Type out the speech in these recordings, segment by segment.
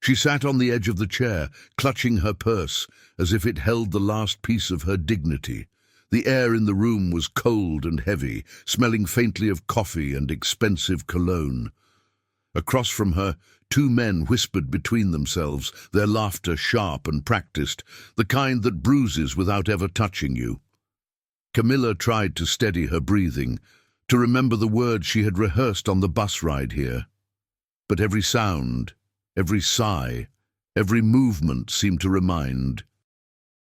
She sat on the edge of the chair, clutching her purse, as if it held the last piece of her dignity. The air in the room was cold and heavy, smelling faintly of coffee and expensive cologne. Across from her, two men whispered between themselves, their laughter sharp and practiced, the kind that bruises without ever touching you. Camila tried to steady her breathing, to remember the words she had rehearsed on the bus ride here. But every sound, every sigh, every movement seemed to remind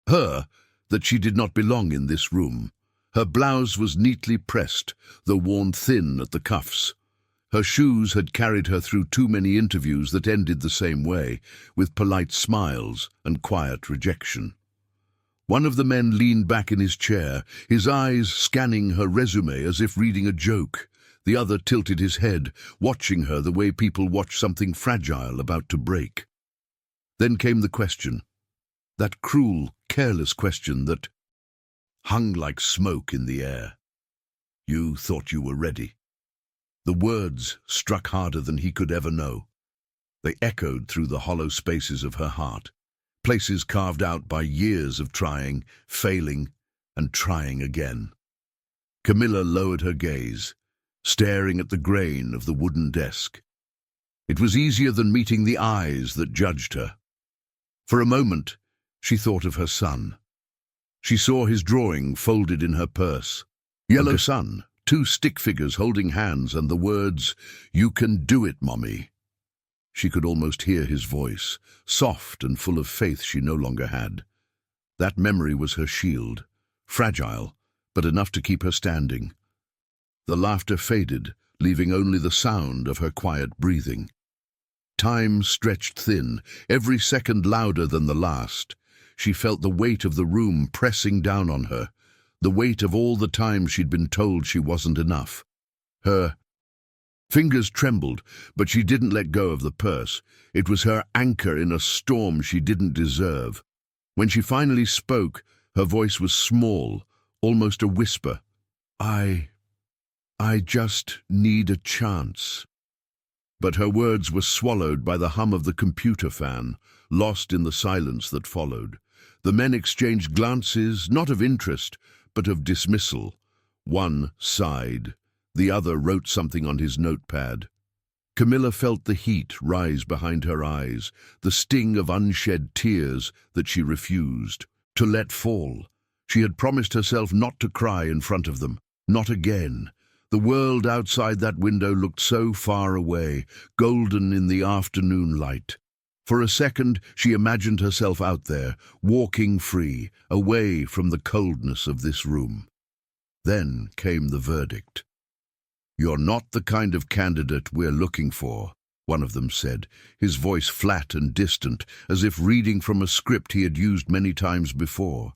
her that she did not belong in this room. Her blouse was neatly pressed, though worn thin at the cuffs. Her shoes had carried her through too many interviews that ended the same way, with polite smiles and quiet rejection. One of the men leaned back in his chair, his eyes scanning her résumé as if reading a joke. The other tilted his head, watching her the way people watch something fragile about to break. Then came the question, that cruel, careless question that hung like smoke in the air. You thought you were ready. The words struck harder than he could ever know. They echoed through the hollow spaces of her heart, places carved out by years of trying, failing, and trying again. Camila lowered her gaze, staring at the grain of the wooden desk. It was easier than meeting the eyes that judged her. For a moment, she thought of her son. She saw his drawing folded in her purse. Yellow sun, two stick figures holding hands, and the words, "You can do it, Mommy." She could almost hear his voice, soft and full of faith she no longer had. That memory was her shield, fragile, but enough to keep her standing. The laughter faded, leaving only the sound of her quiet breathing. Time stretched thin, every second louder than the last. She felt the weight of the room pressing down on her, the weight of all the times she'd been told she wasn't enough. Her fingers trembled, but she didn't let go of the purse. It was her anchor in a storm she didn't deserve. When she finally spoke, her voice was small, almost a whisper. I just need a chance. But her words were swallowed by the hum of the computer fan, lost in the silence that followed. The men exchanged glances, not of interest, but of dismissal. One sighed. The other wrote something on his notepad. Camila felt the heat rise behind her eyes, the sting of unshed tears that she refused to let fall. She had promised herself not to cry in front of them, not again. The world outside that window looked so far away, golden in the afternoon light. For a second, she imagined herself out there, walking free, away from the coldness of this room. Then came the verdict. "You're not the kind of candidate we're looking for," one of them said, his voice flat and distant, as if reading from a script he had used many times before.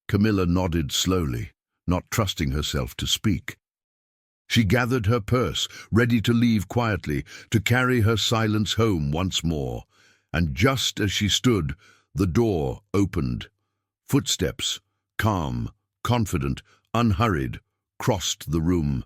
Camila nodded slowly, not trusting herself to speak. She gathered her purse, ready to leave quietly, to carry her silence home once more. And just as she stood, the door opened. Footsteps, calm, confident, unhurried, crossed the room.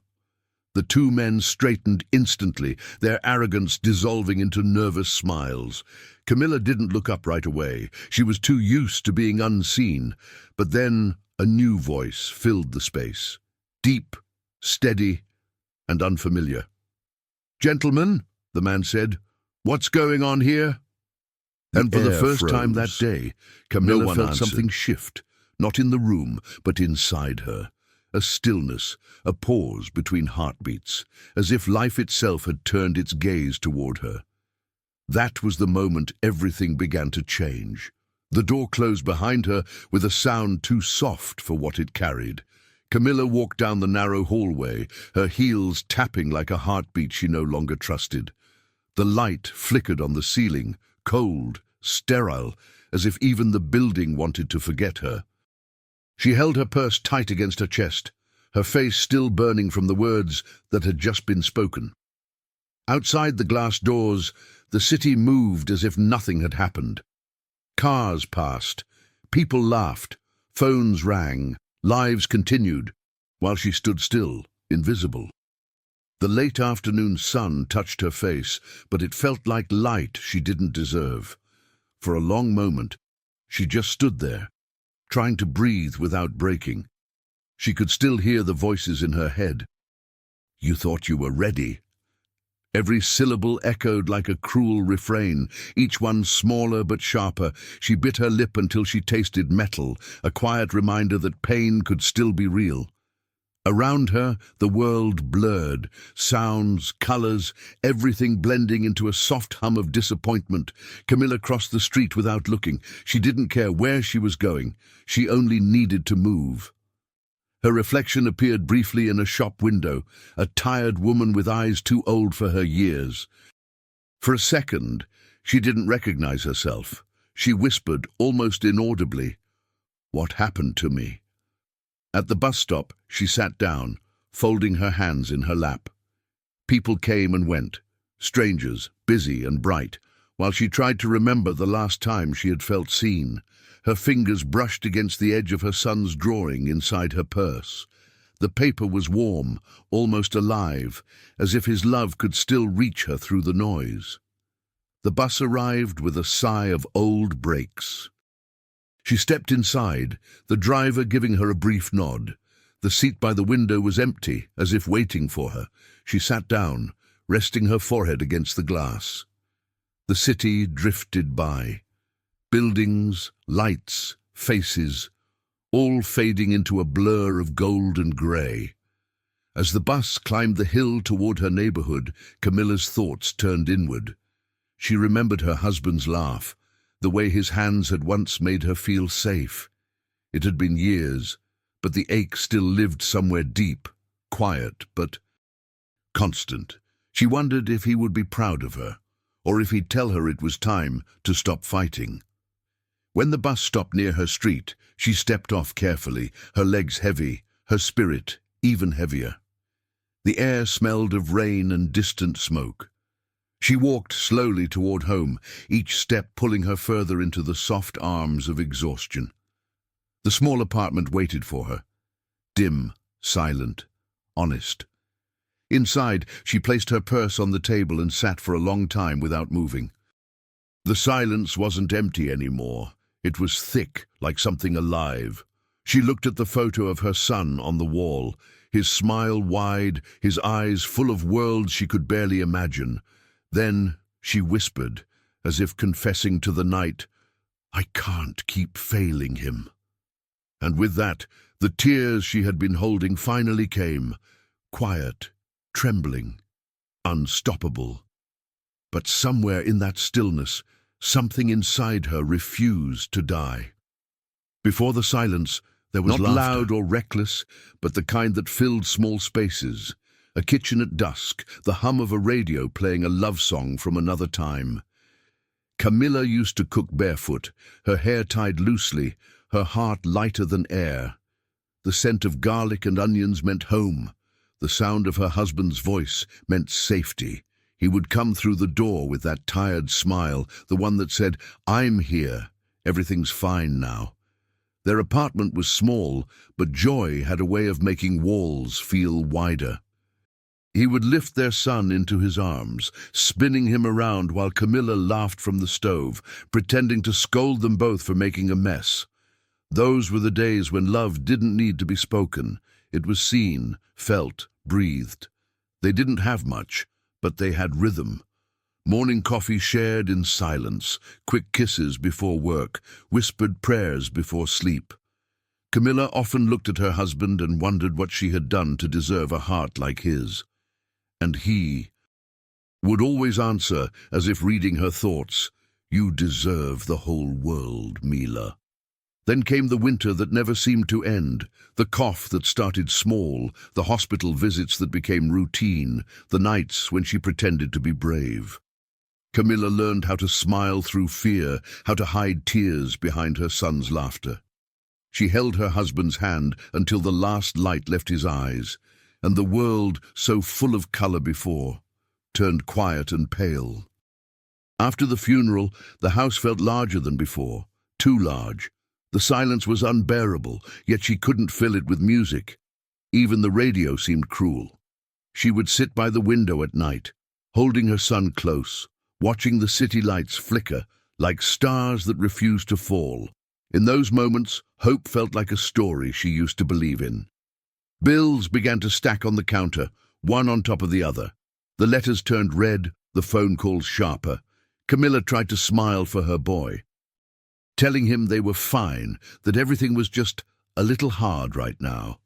The two men straightened instantly, their arrogance dissolving into nervous smiles. Camila didn't look up right away. She was too used to being unseen. But then a new voice filled the space, deep, steady, and unfamiliar. "Gentlemen," the man said, "what's going on here?" And for the first time that day, Camila felt something shift, not in the room, but inside her. A stillness, a pause between heartbeats, as if life itself had turned its gaze toward her. That was the moment everything began to change. The door closed behind her with a sound too soft for what it carried. Camila walked down the narrow hallway, her heels tapping like a heartbeat she no longer trusted. The light flickered on the ceiling, cold, sterile, as if even the building wanted to forget her. She held her purse tight against her chest, her face still burning from the words that had just been spoken. Outside the glass doors, the city moved as if nothing had happened. Cars passed, people laughed, phones rang, lives continued, while she stood still, invisible. The late afternoon sun touched her face, but it felt like light she didn't deserve. For a long moment, she just stood there, trying to breathe without breaking. She could still hear the voices in her head. "You thought you were ready." Every syllable echoed like a cruel refrain, each one smaller but sharper. She bit her lip until she tasted metal, a quiet reminder that pain could still be real. Around her, the world blurred, sounds, colors, everything blending into a soft hum of disappointment. Camila crossed the street without looking. She didn't care where she was going. She only needed to move. Her reflection appeared briefly in a shop window, a tired woman with eyes too old for her years. For a second, she didn't recognize herself. She whispered, almost inaudibly, "What happened to me?" At the bus stop, she sat down, folding her hands in her lap. People came and went, strangers, busy and bright, while she tried to remember the last time she had felt seen. Her fingers brushed against the edge of her son's drawing inside her purse. The paper was warm, almost alive, as if his love could still reach her through the noise. The bus arrived with a sigh of old brakes. She stepped inside, the driver giving her a brief nod. The seat by the window was empty, as if waiting for her. She sat down, resting her forehead against the glass. The city drifted by. Buildings, lights, faces, all fading into a blur of gold and grey. As the bus climbed the hill toward her neighborhood, Camilla's thoughts turned inward. She remembered her husband's laugh, the way his hands had once made her feel safe. It had been years, but the ache still lived somewhere deep, quiet, but constant. She wondered if he would be proud of her, or if he'd tell her it was time to stop fighting. When the bus stopped near her street, she stepped off carefully, her legs heavy, her spirit even heavier. The air smelled of rain and distant smoke. She walked slowly toward home, each step pulling her further into the soft arms of exhaustion. The small apartment waited for her, dim, silent, honest. Inside, she placed her purse on the table and sat for a long time without moving. The silence wasn't empty anymore. It was thick, like something alive. She looked at the photo of her son on the wall, his smile wide, his eyes full of worlds she could barely imagine. Then she whispered, as if confessing to the night, "I can't keep failing him." And with that, the tears she had been holding finally came, quiet, trembling, unstoppable. But somewhere in that stillness, something inside her refused to die. Before the silence, there was not loud or reckless, but the kind that filled small spaces. A kitchen at dusk, the hum of a radio playing a love song from another time. Camila used to cook barefoot, her hair tied loosely, her heart lighter than air. The scent of garlic and onions meant home. The sound of her husband's voice meant safety. He would come through the door with that tired smile, the one that said, "I'm here. Everything's fine now." Their apartment was small, but joy had a way of making walls feel wider. He would lift their son into his arms, spinning him around while Camila laughed from the stove, pretending to scold them both for making a mess. Those were the days when love didn't need to be spoken. It was seen, felt, breathed. They didn't have much, but they had rhythm. Morning coffee shared in silence, quick kisses before work, whispered prayers before sleep. Camila often looked at her husband and wondered what she had done to deserve a heart like his. And he would always answer, as if reading her thoughts, "You deserve the whole world, Mila." Then came the winter that never seemed to end, the cough that started small, the hospital visits that became routine, the nights when she pretended to be brave. Camila learned how to smile through fear, how to hide tears behind her son's laughter. She held her husband's hand until the last light left his eyes, and the world, so full of color before, turned quiet and pale. After the funeral, the house felt larger than before, too large. The silence was unbearable, yet she couldn't fill it with music. Even the radio seemed cruel. She would sit by the window at night, holding her son close, watching the city lights flicker like stars that refused to fall. In those moments, hope felt like a story she used to believe in. Bills began to stack on the counter, one on top of the other. The letters turned red, the phone calls sharper. Camila tried to smile for her boy, telling him they were fine, that everything was just a little hard right now.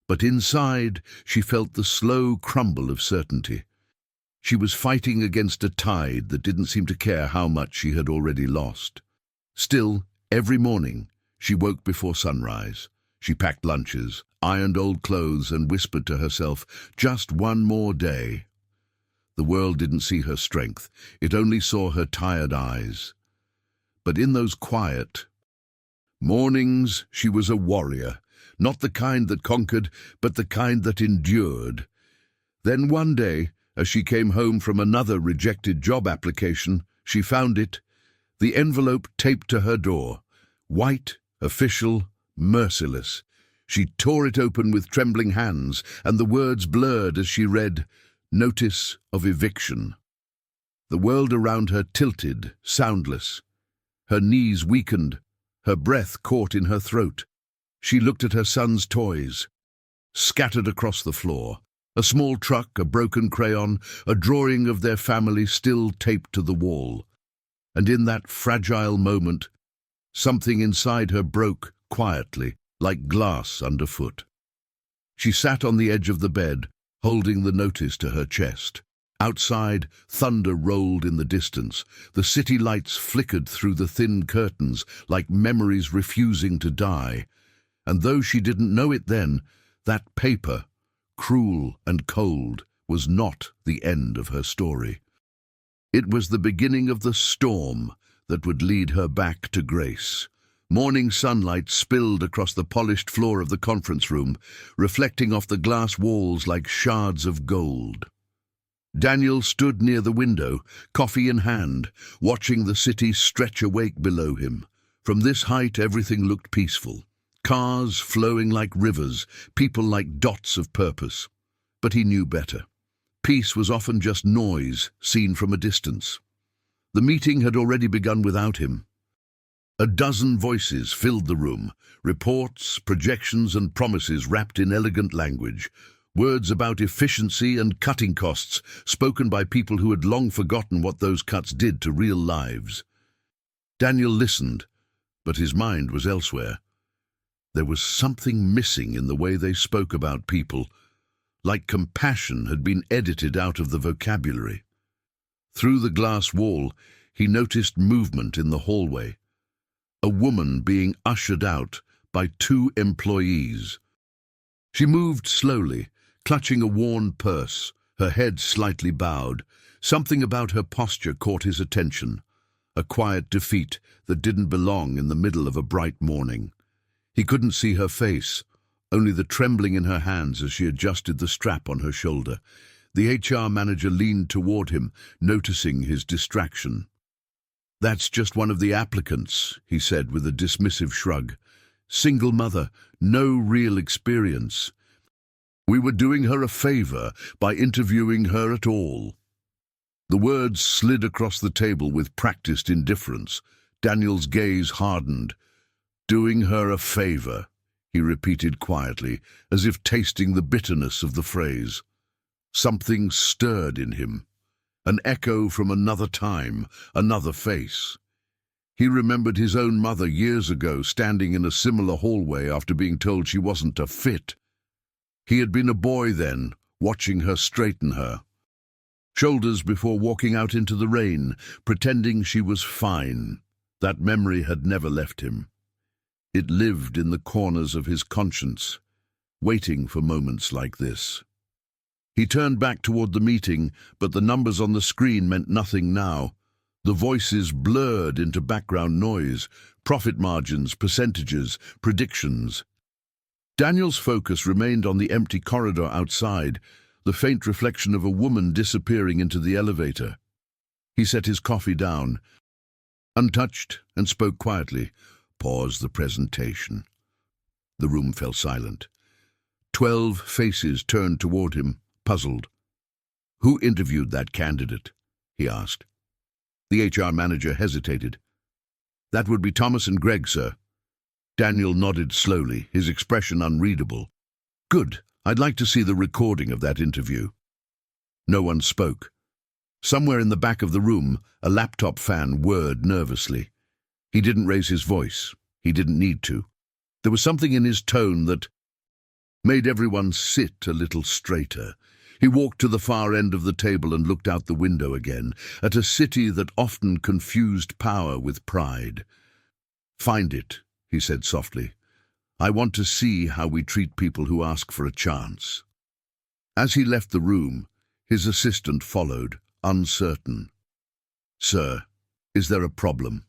But inside, she felt the slow crumble of certainty. She was fighting against a tide that didn't seem to care how much she had already lost. Still, every morning, she woke before sunrise. She packed lunches, ironed old clothes, and whispered to herself, just one more day. The world didn't see her strength. It only saw her tired eyes. But in those quiet mornings, she was a warrior, not the kind that conquered, but the kind that endured. Then one day, as she came home from another rejected job application, she found it, the envelope taped to her door, white, official, merciless. She tore it open with trembling hands, and the words blurred as she read, "Notice of eviction." The world around her tilted, soundless. Her knees weakened, her breath caught in her throat. She looked at her son's toys, scattered across the floor. A small truck, a broken crayon, a drawing of their family still taped to the wall. And in that fragile moment, something inside her broke quietly, like glass underfoot. She sat on the edge of the bed, holding the notice to her chest. Outside, thunder rolled in the distance. The city lights flickered through the thin curtains like memories refusing to die. And though she didn't know it then, that paper, cruel and cold, was not the end of her story. It was the beginning of the storm that would lead her back to grace. Morning sunlight spilled across the polished floor of the conference room, reflecting off the glass walls like shards of gold. Daniel stood near the window, coffee in hand, watching the city stretch awake below him. From this height, everything looked peaceful. Cars flowing like rivers, people like dots of purpose. But he knew better. Peace was often just noise seen from a distance. The meeting had already begun without him. A dozen voices filled the room, reports, projections, and promises wrapped in elegant language. Words about efficiency and cutting costs, spoken by people who had long forgotten what those cuts did to real lives. Daniel listened, but his mind was elsewhere. There was something missing in the way they spoke about people, like compassion had been edited out of the vocabulary. Through the glass wall, he noticed movement in the hallway. A woman being ushered out by two employees. She moved slowly, clutching a worn purse, her head slightly bowed. Something about her posture caught his attention, a quiet defeat that didn't belong in the middle of a bright morning. He couldn't see her face, only the trembling in her hands as she adjusted the strap on her shoulder. The HR manager leaned toward him, noticing his distraction. "That's just one of the applicants," he said with a dismissive shrug. "Single mother, no real experience. We were doing her a favor by interviewing her at all." The words slid across the table with practiced indifference. Daniel's gaze hardened. "Doing her a favor," he repeated quietly, as if tasting the bitterness of the phrase. Something stirred in him, an echo from another time, another face. He remembered his own mother years ago standing in a similar hallway after being told she wasn't a fit. He had been a boy then, watching her straighten her shoulders before walking out into the rain, pretending she was fine. That memory had never left him. It lived in the corners of his conscience, waiting for moments like this. He turned back toward the meeting, but the numbers on the screen meant nothing now. The voices blurred into background noise, profit margins, percentages, predictions. Daniel's focus remained on the empty corridor outside, the faint reflection of a woman disappearing into the elevator. He set his coffee down, untouched, and spoke quietly. "Pause the presentation." The room fell silent. 12 faces turned toward him, puzzled. "Who interviewed that candidate?" he asked. The HR manager hesitated. "That would be Thomas and Greg, sir." Daniel nodded slowly, his expression unreadable. "Good. I'd like to see the recording of that interview." No one spoke. Somewhere in the back of the room, a laptop fan whirred nervously. He didn't raise his voice. He didn't need to. There was something in his tone that made everyone sit a little straighter. He walked to the far end of the table and looked out the window again, at a city that often confused power with pride. "Find it," he said softly. "I want to see how we treat people who ask for a chance." As he left the room, his assistant followed, uncertain. "Sir, is there a problem?"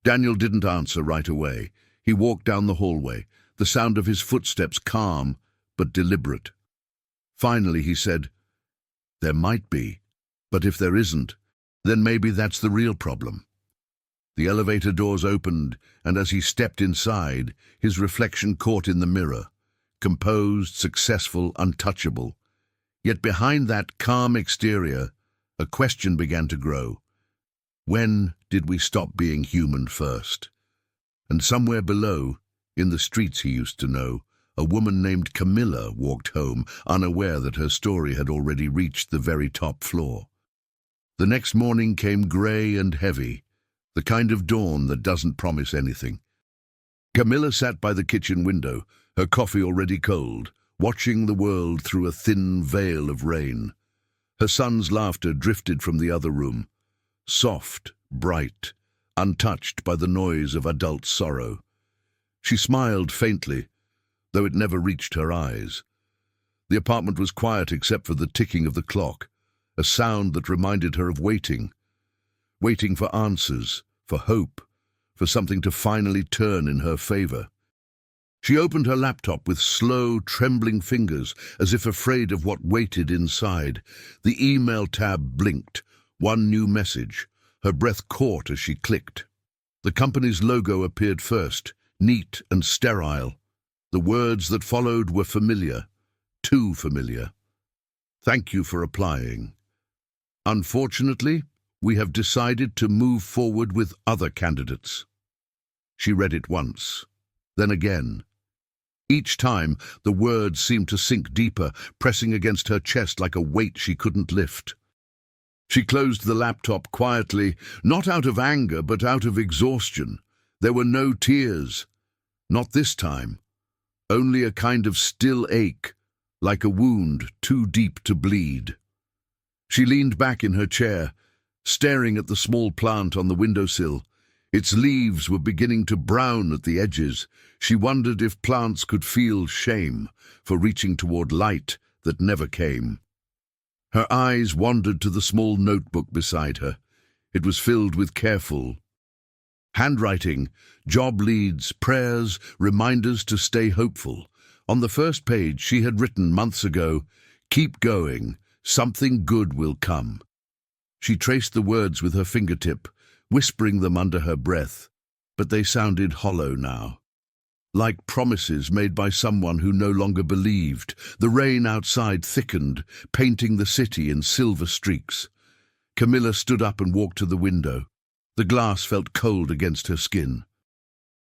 Daniel didn't answer right away. He walked down the hallway, the sound of his footsteps calm but deliberate. Finally he said, "There might be, but if there isn't, then maybe that's the real problem." The elevator doors opened, and as he stepped inside, his reflection caught in the mirror, composed, successful, untouchable. Yet behind that calm exterior, a question began to grow. When did we stop being human first? And somewhere below, in the streets he used to know, a woman named Camila walked home, unaware that her story had already reached the very top floor. The next morning came grey and heavy, the kind of dawn that doesn't promise anything. Camila sat by the kitchen window, her coffee already cold, watching the world through a thin veil of rain. Her son's laughter drifted from the other room, soft, bright, untouched by the noise of adult sorrow. She smiled faintly, though it never reached her eyes. The apartment was quiet except for the ticking of the clock, a sound that reminded her of waiting for answers, for hope, for something to finally turn in her favor. She opened her laptop with slow, trembling fingers, as if afraid of what waited inside. The email tab blinked, one new message. Her breath caught as she clicked. The company's logo appeared first, neat and sterile. The words that followed were familiar, too familiar. "Thank you for applying. Unfortunately, we have decided to move forward with other candidates." She read it once, then again. Each time, the words seemed to sink deeper, pressing against her chest like a weight she couldn't lift. She closed the laptop quietly, not out of anger, but out of exhaustion. There were no tears. Not this time. Only a kind of still ache, like a wound too deep to bleed. She leaned back in her chair, staring at the small plant on the windowsill. Its leaves were beginning to brown at the edges. She wondered if plants could feel shame for reaching toward light that never came. Her eyes wandered to the small notebook beside her. It was filled with careful handwriting, job leads, prayers, reminders to stay hopeful. On the first page she had written months ago, "Keep going, something good will come." She traced the words with her fingertip, whispering them under her breath, but they sounded hollow now, like promises made by someone who no longer believed. The rain outside thickened, painting the city in silver streaks. Camila stood up and walked to the window. The glass felt cold against her skin.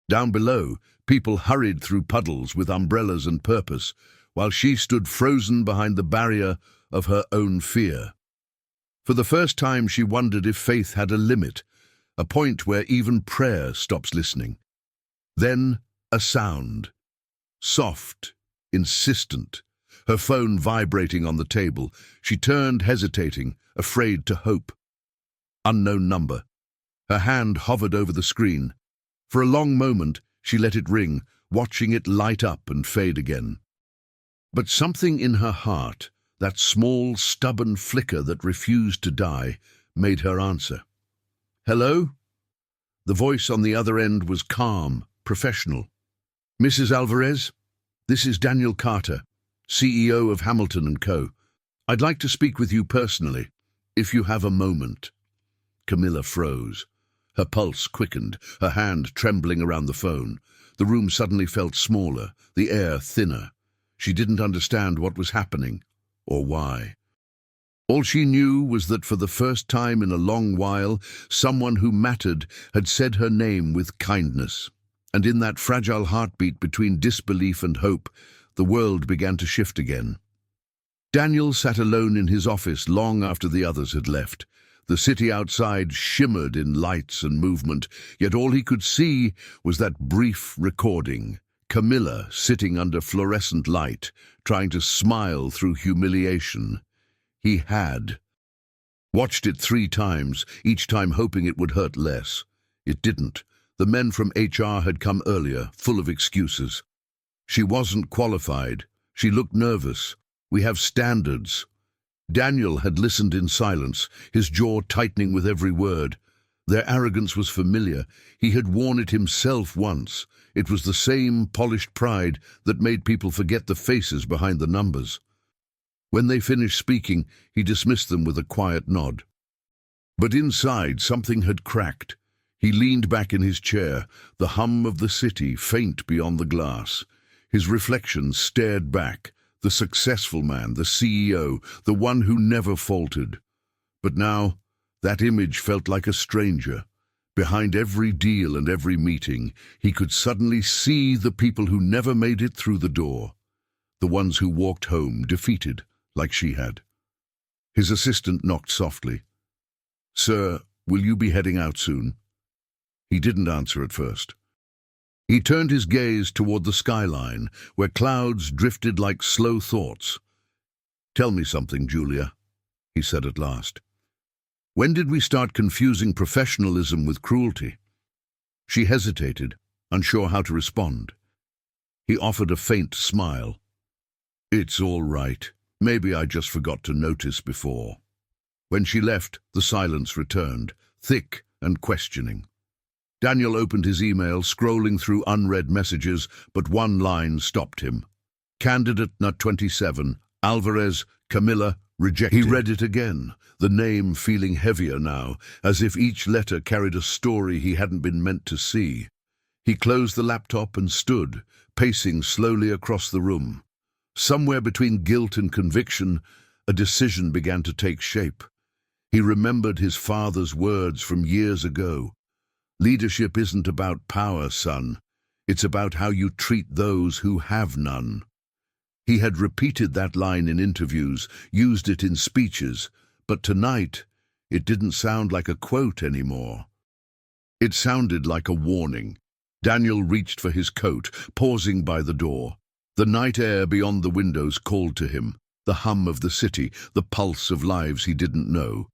Down below, people hurried through puddles with umbrellas and purpose, while she stood frozen behind the barrier of her own fear. For the first time she wondered if faith had a limit, a point where even prayer stops listening. Then a sound. Soft, insistent, her phone vibrating on the table. She turned, hesitating, afraid to hope. Unknown number. Her hand hovered over the screen. For a long moment she let it ring, watching it light up and fade again. But something in her heart, that small, stubborn flicker that refused to die, made her answer. "Hello?" The voice on the other end was calm, professional. "Mrs. Alvarez, this is Daniel Carter, CEO of Hamilton & Co. I'd like to speak with you personally, if you have a moment." Camila froze. Her pulse quickened, her hand trembling around the phone. The room suddenly felt smaller, the air thinner. She didn't understand what was happening. or why. All she knew was that for the first time in a long while, someone who mattered had said her name with kindness. And in that fragile heartbeat between disbelief and hope, the world began to shift again. Daniel sat alone in his office long after the others had left. The city outside shimmered in lights and movement, yet all he could see was that brief recording. Camila sitting under fluorescent light, trying to smile through humiliation. He had watched it 3 times, each time hoping it would hurt less. It didn't. The men from HR had come earlier, full of excuses. She wasn't qualified. She looked nervous. We have standards. Daniel had listened in silence, his jaw tightening with every word. Their arrogance was familiar. He had worn it himself once. It was the same polished pride that made people forget the faces behind the numbers. When they finished speaking, he dismissed them with a quiet nod. But inside, something had cracked. He leaned back in his chair, the hum of the city faint beyond the glass. His reflection stared back, the successful man, the CEO, the one who never faltered. But now, that image felt like a stranger. Behind every deal and every meeting, he could suddenly see the people who never made it through the door. The ones who walked home, defeated, like she had. His assistant knocked softly. "Sir, will you be heading out soon?" He didn't answer at first. He turned his gaze toward the skyline, where clouds drifted like slow thoughts. "Tell me something, Julia," he said at last. "When did we start confusing professionalism with cruelty?" She hesitated, unsure how to respond. He offered a faint smile. "It's all right. Maybe I just forgot to notice before." When she left, the silence returned, thick and questioning. Daniel opened his email, scrolling through unread messages, but one line stopped him. "Candidate Nut 27, Alvarez, Camila, rejected." He read it again, the name feeling heavier now, as if each letter carried a story he hadn't been meant to see. He closed the laptop and stood, pacing slowly across the room. Somewhere between guilt and conviction, a decision began to take shape. He remembered his father's words from years ago. "Leadership isn't about power, son. It's about how you treat those who have none." He had repeated that line in interviews, used it in speeches, but tonight it didn't sound like a quote anymore. It sounded like a warning. Daniel reached for his coat, pausing by the door. The night air beyond the windows called to him, the hum of the city, the pulse of lives he didn't know.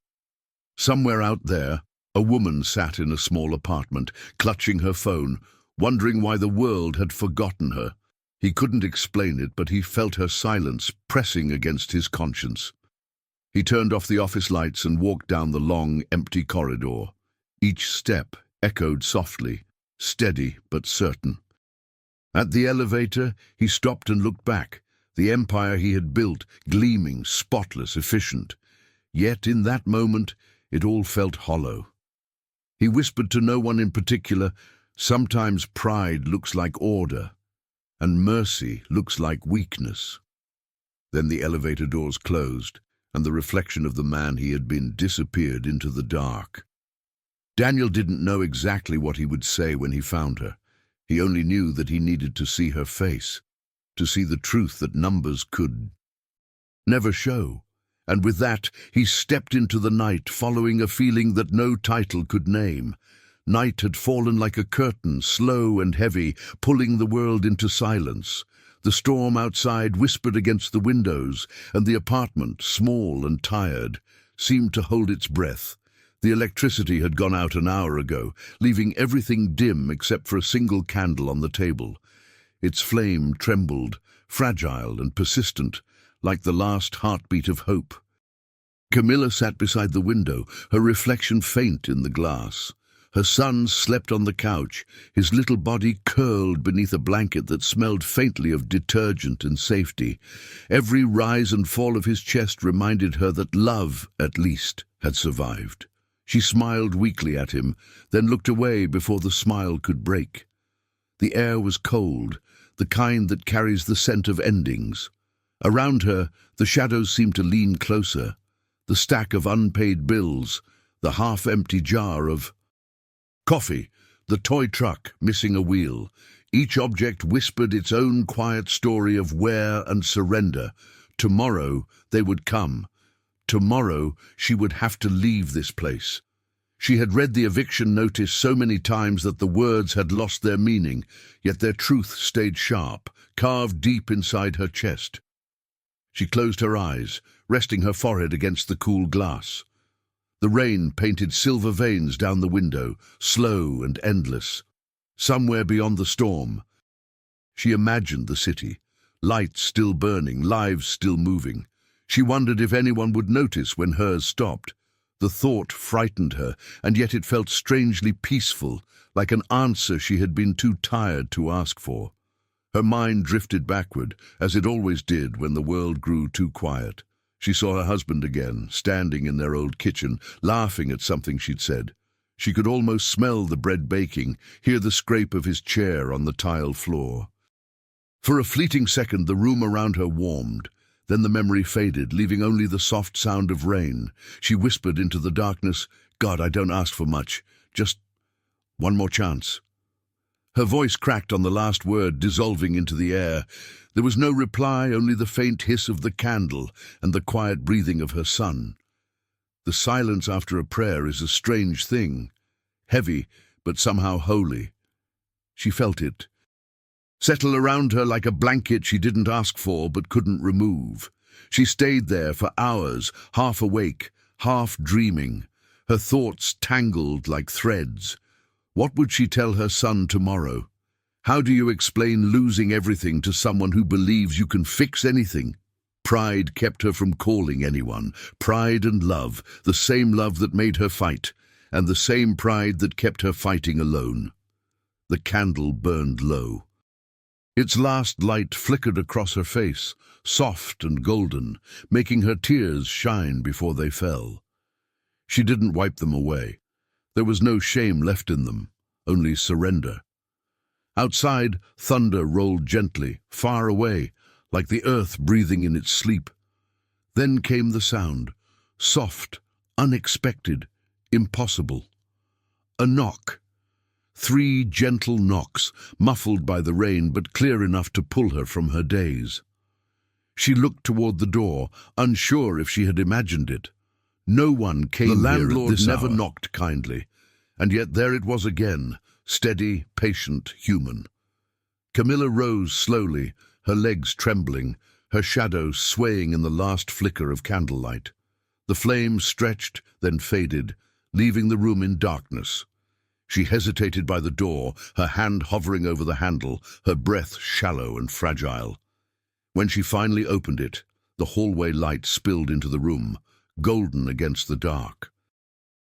Somewhere out there, a woman sat in a small apartment, clutching her phone, wondering why the world had forgotten her. He couldn't explain it, but he felt her silence pressing against his conscience. He turned off the office lights and walked down the long, empty corridor. Each step echoed softly, steady but certain. At the elevator, he stopped and looked back, the empire he had built, gleaming, spotless, efficient. Yet in that moment, it all felt hollow. He whispered to no one in particular, "Sometimes pride looks like order, and mercy looks like weakness." Then the elevator doors closed, and the reflection of the man he had been disappeared into the dark. Daniel didn't know exactly what he would say when he found her. He only knew that he needed to see her face, to see the truth that numbers could never show. And with that, he stepped into the night, following a feeling that no title could name. Night had fallen like a curtain, slow and heavy, pulling the world into silence. The storm outside whispered against the windows, and the apartment, small and tired, seemed to hold its breath. The electricity had gone out an hour ago, leaving everything dim except for a single candle on the table. Its flame trembled, fragile and persistent, like the last heartbeat of hope. Camila sat beside the window, her reflection faint in the glass. Her son slept on the couch, his little body curled beneath a blanket that smelled faintly of detergent and safety. Every rise and fall of his chest reminded her that love, at least, had survived. She smiled weakly at him, then looked away before the smile could break. The air was cold, the kind that carries the scent of endings. Around her, the shadows seemed to lean closer. The stack of unpaid bills, the half-empty jar of coffee, the toy truck missing a wheel. Each object whispered its own quiet story of wear and surrender. Tomorrow they would come. Tomorrow she would have to leave this place. She had read the eviction notice so many times that the words had lost their meaning, yet their truth stayed sharp, carved deep inside her chest. She closed her eyes, resting her forehead against the cool glass. The rain painted silver veins down the window, slow and endless. Somewhere beyond the storm, she imagined the city, lights still burning, lives still moving. She wondered if anyone would notice when hers stopped. The thought frightened her, and yet it felt strangely peaceful, like an answer she had been too tired to ask for. Her mind drifted backward, as it always did when the world grew too quiet. She saw her husband again, standing in their old kitchen, laughing at something she'd said. She could almost smell the bread baking, hear the scrape of his chair on the tile floor. For a fleeting second, the room around her warmed. Then the memory faded, leaving only the soft sound of rain. She whispered into the darkness, "God, I don't ask for much. Just one more chance." Her voice cracked on the last word, dissolving into the air. There was no reply, only the faint hiss of the candle and the quiet breathing of her son. The silence after a prayer is a strange thing, heavy but somehow holy. She felt it settle around her like a blanket she didn't ask for but couldn't remove. She stayed there for hours, half awake, half dreaming, her thoughts tangled like threads. What would she tell her son tomorrow? How do you explain losing everything to someone who believes you can fix anything? Pride kept her from calling anyone. Pride and love, the same love that made her fight, and the same pride that kept her fighting alone. The candle burned low. Its last light flickered across her face, soft and golden, making her tears shine before they fell. She didn't wipe them away. There was no shame left in them, only surrender. Outside, thunder rolled gently, far away, like the earth breathing in its sleep. Then came the sound, soft, unexpected, impossible. A knock. 3 gentle knocks, muffled by the rain but clear enough to pull her from her daze. She looked toward the door, unsure if she had imagined it. No one came here at this hour. The landlord never knocked kindly, and yet there it was again, steady, patient, human. Camila rose slowly, her legs trembling, her shadow swaying in the last flicker of candlelight. The flame stretched, then faded, leaving the room in darkness. She hesitated by the door, her hand hovering over the handle, her breath shallow and fragile. When she finally opened it, the hallway light spilled into the room, golden against the dark.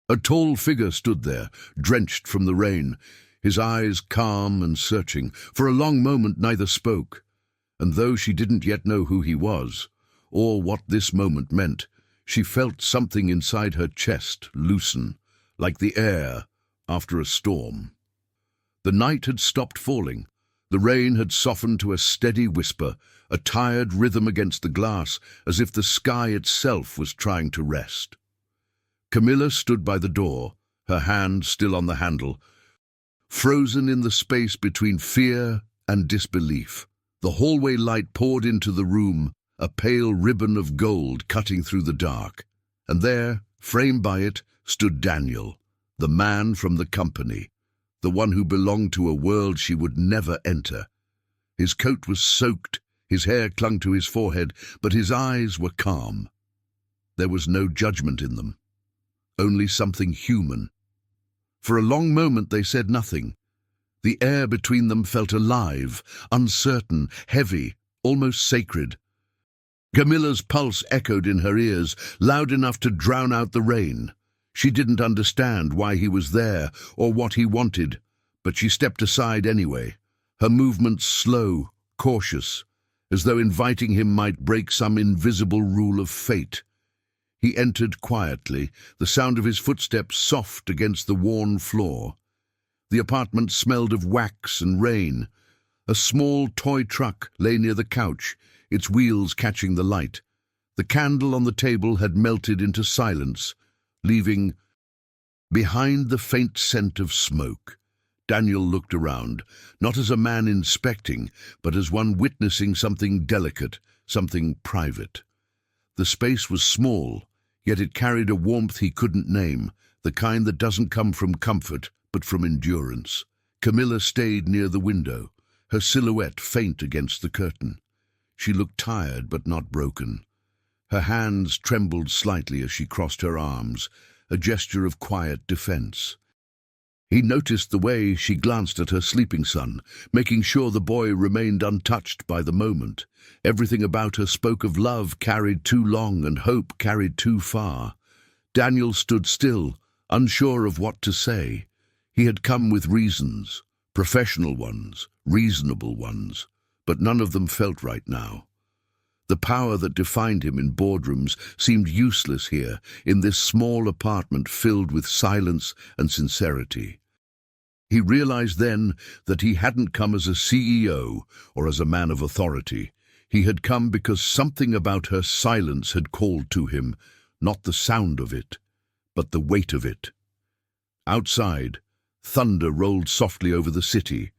A tall figure stood there, drenched from the rain, his eyes calm and searching. For a long moment neither spoke, and though she didn't yet know who he was, or what this moment meant, she felt something inside her chest loosen, like the air after a storm. The night had stopped falling. The rain had softened to a steady whisper, a tired rhythm against the glass, as if the sky itself was trying to rest. Camila stood by the door, her hand still on the handle, frozen in the space between fear and disbelief. The hallway light poured into the room, a pale ribbon of gold cutting through the dark. And there, framed by it, stood Daniel, the man from the company, the one who belonged to a world she would never enter. His coat was soaked, his hair clung to his forehead, but his eyes were calm. There was no judgment in them, only something human. For a long moment they said nothing. The air between them felt alive, uncertain, heavy, almost sacred. Camila's pulse echoed in her ears, loud enough to drown out the rain. She didn't understand why he was there or what he wanted, but she stepped aside anyway, her movements slow, cautious, as though inviting him might break some invisible rule of fate. He entered quietly, the sound of his footsteps soft against the worn floor. The apartment smelled of wax and rain. A small toy truck lay near the couch, its wheels catching the light. The candle on the table had melted into silence, leaving behind the faint scent of smoke. Daniel looked around, not as a man inspecting, but as one witnessing something delicate, something private. The space was small, yet it carried a warmth he couldn't name, the kind that doesn't come from comfort, but from endurance. Camila stayed near the window, her silhouette faint against the curtain. She looked tired but not broken. Her hands trembled slightly as she crossed her arms, a gesture of quiet defense. He noticed the way she glanced at her sleeping son, making sure the boy remained untouched by the moment. Everything about her spoke of love carried too long and hope carried too far. Daniel stood still, unsure of what to say. He had come with reasons, professional ones, reasonable ones, but none of them felt right now. The power that defined him in boardrooms seemed useless here, in this small apartment filled with silence and sincerity. He realized then that he hadn't come as a CEO or as a man of authority. He had come because something about her silence had called to him, not the sound of it, but the weight of it. Outside, thunder rolled softly over the city.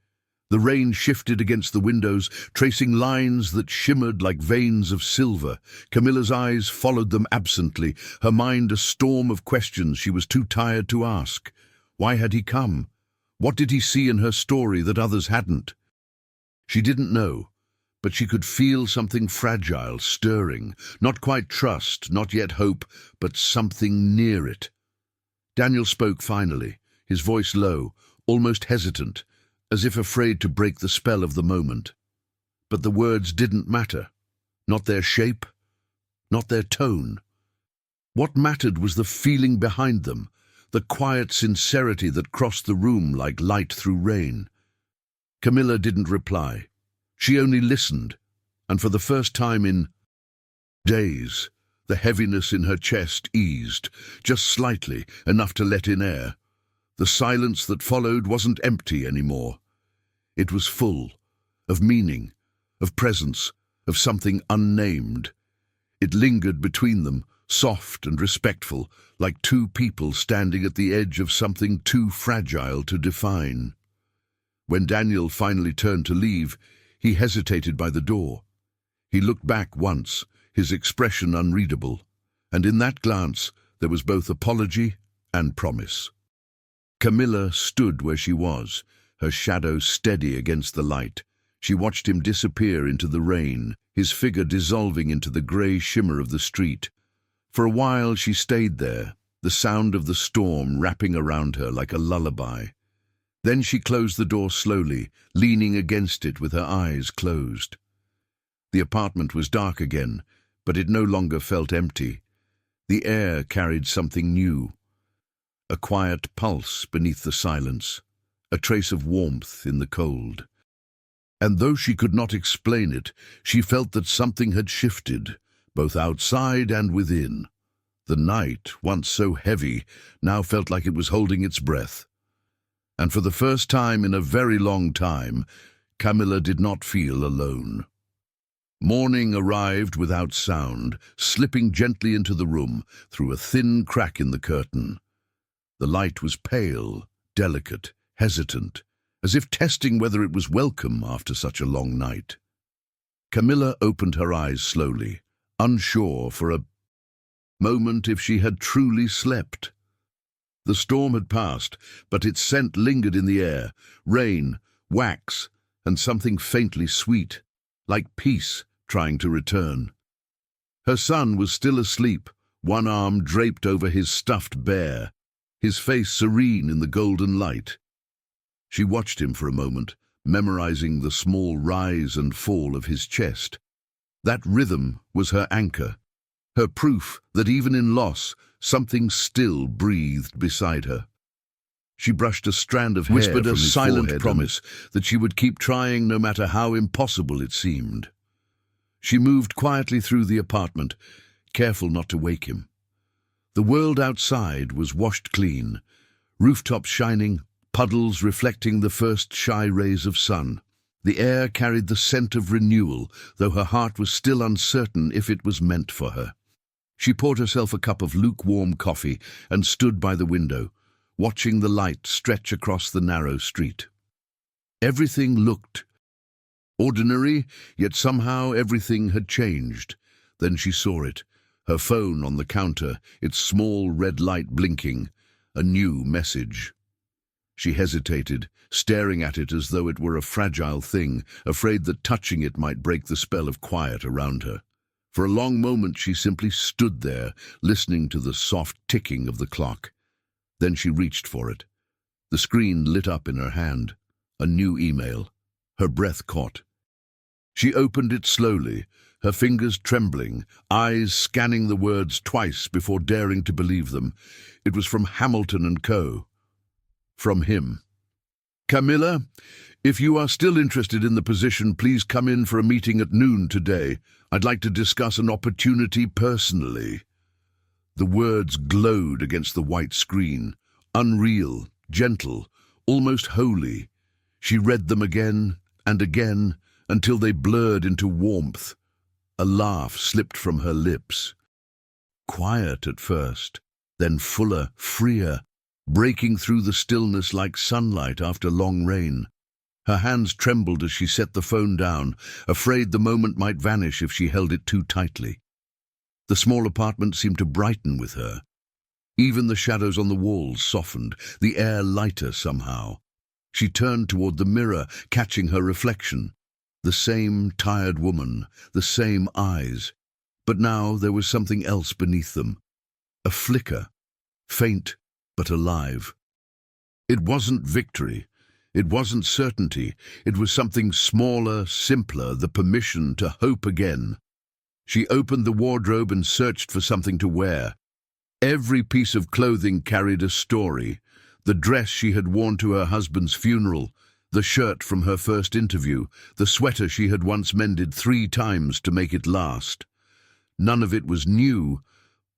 The rain shifted against the windows, tracing lines that shimmered like veins of silver. Camilla's eyes followed them absently, her mind a storm of questions she was too tired to ask. Why had he come? What did he see in her story that others hadn't? She didn't know, but she could feel something fragile stirring, not quite trust, not yet hope, but something near it. Daniel spoke finally, his voice low, almost hesitant, as if afraid to break the spell of the moment. But the words didn't matter, not their shape, not their tone. What mattered was the feeling behind them, the quiet sincerity that crossed the room like light through rain. Camila didn't reply. She only listened, and for the first time in days, the heaviness in her chest eased, just slightly, enough to let in air. The silence that followed wasn't empty anymore. It was full, of meaning, of presence, of something unnamed. It lingered between them, soft and respectful, like two people standing at the edge of something too fragile to define. When Daniel finally turned to leave, he hesitated by the door. He looked back once, his expression unreadable, and in that glance there was both apology and promise. Camila stood where she was, her shadow steady against the light. She watched him disappear into the rain, his figure dissolving into the grey shimmer of the street. For a while she stayed there, the sound of the storm wrapping around her like a lullaby. Then she closed the door slowly, leaning against it with her eyes closed. The apartment was dark again, but it no longer felt empty. The air carried something new. A quiet pulse beneath the silence, a trace of warmth in the cold. And though she could not explain it, she felt that something had shifted, both outside and within. The night, once so heavy, now felt like it was holding its breath. And for the first time in a very long time, Camila did not feel alone. Morning arrived without sound, slipping gently into the room through a thin crack in the curtain. The light was pale, delicate, hesitant, as if testing whether it was welcome after such a long night. Camila opened her eyes slowly, unsure for a moment if she had truly slept. The storm had passed, but its scent lingered in the air, rain, wax, and something faintly sweet, like peace trying to return. Her son was still asleep, one arm draped over his stuffed bear, his face serene in the golden light. She watched him for a moment, memorizing the small rise and fall of his chest. That rhythm was her anchor, her proof that even in loss, something still breathed beside her. She brushed a strand of hair Whispered from a his silent forehead promise that she would keep trying no matter how impossible it seemed. She moved quietly through the apartment, careful not to wake him. The world outside was washed clean, rooftops shining, puddles reflecting the first shy rays of sun. The air carried the scent of renewal, though her heart was still uncertain if it was meant for her. She poured herself a cup of lukewarm coffee and stood by the window, watching the light stretch across the narrow street. Everything looked ordinary, yet somehow everything had changed. Then she saw it, her phone on the counter, its small red light blinking, a new message. She hesitated, staring at it as though it were a fragile thing, afraid that touching it might break the spell of quiet around her. For a long moment she simply stood there, listening to the soft ticking of the clock. Then she reached for it. The screen lit up in her hand. A new email. Her breath caught. She opened it slowly, her fingers trembling, eyes scanning the words twice before daring to believe them. It was from Hamilton and Co. From him. "Camila, if you are still interested in the position, please come in for a meeting at noon today. I'd like to discuss an opportunity personally." The words glowed against the white screen, unreal, gentle, almost holy. She read them again and again until they blurred into warmth. A laugh slipped from her lips. Quiet at first, then fuller, freer, breaking through the stillness like sunlight after long rain. Her hands trembled as she set the phone down, afraid the moment might vanish if she held it too tightly. The small apartment seemed to brighten with her. Even the shadows on the walls softened, the air lighter somehow. She turned toward the mirror, catching her reflection. The same tired woman, the same eyes. But now there was something else beneath them. A flicker, faint but alive. It wasn't victory. It wasn't certainty. It was something smaller, simpler, the permission to hope again. She opened the wardrobe and searched for something to wear. Every piece of clothing carried a story. The dress she had worn to her husband's funeral, the shirt from her first interview, the sweater she had once mended 3 times to make it last. None of it was new,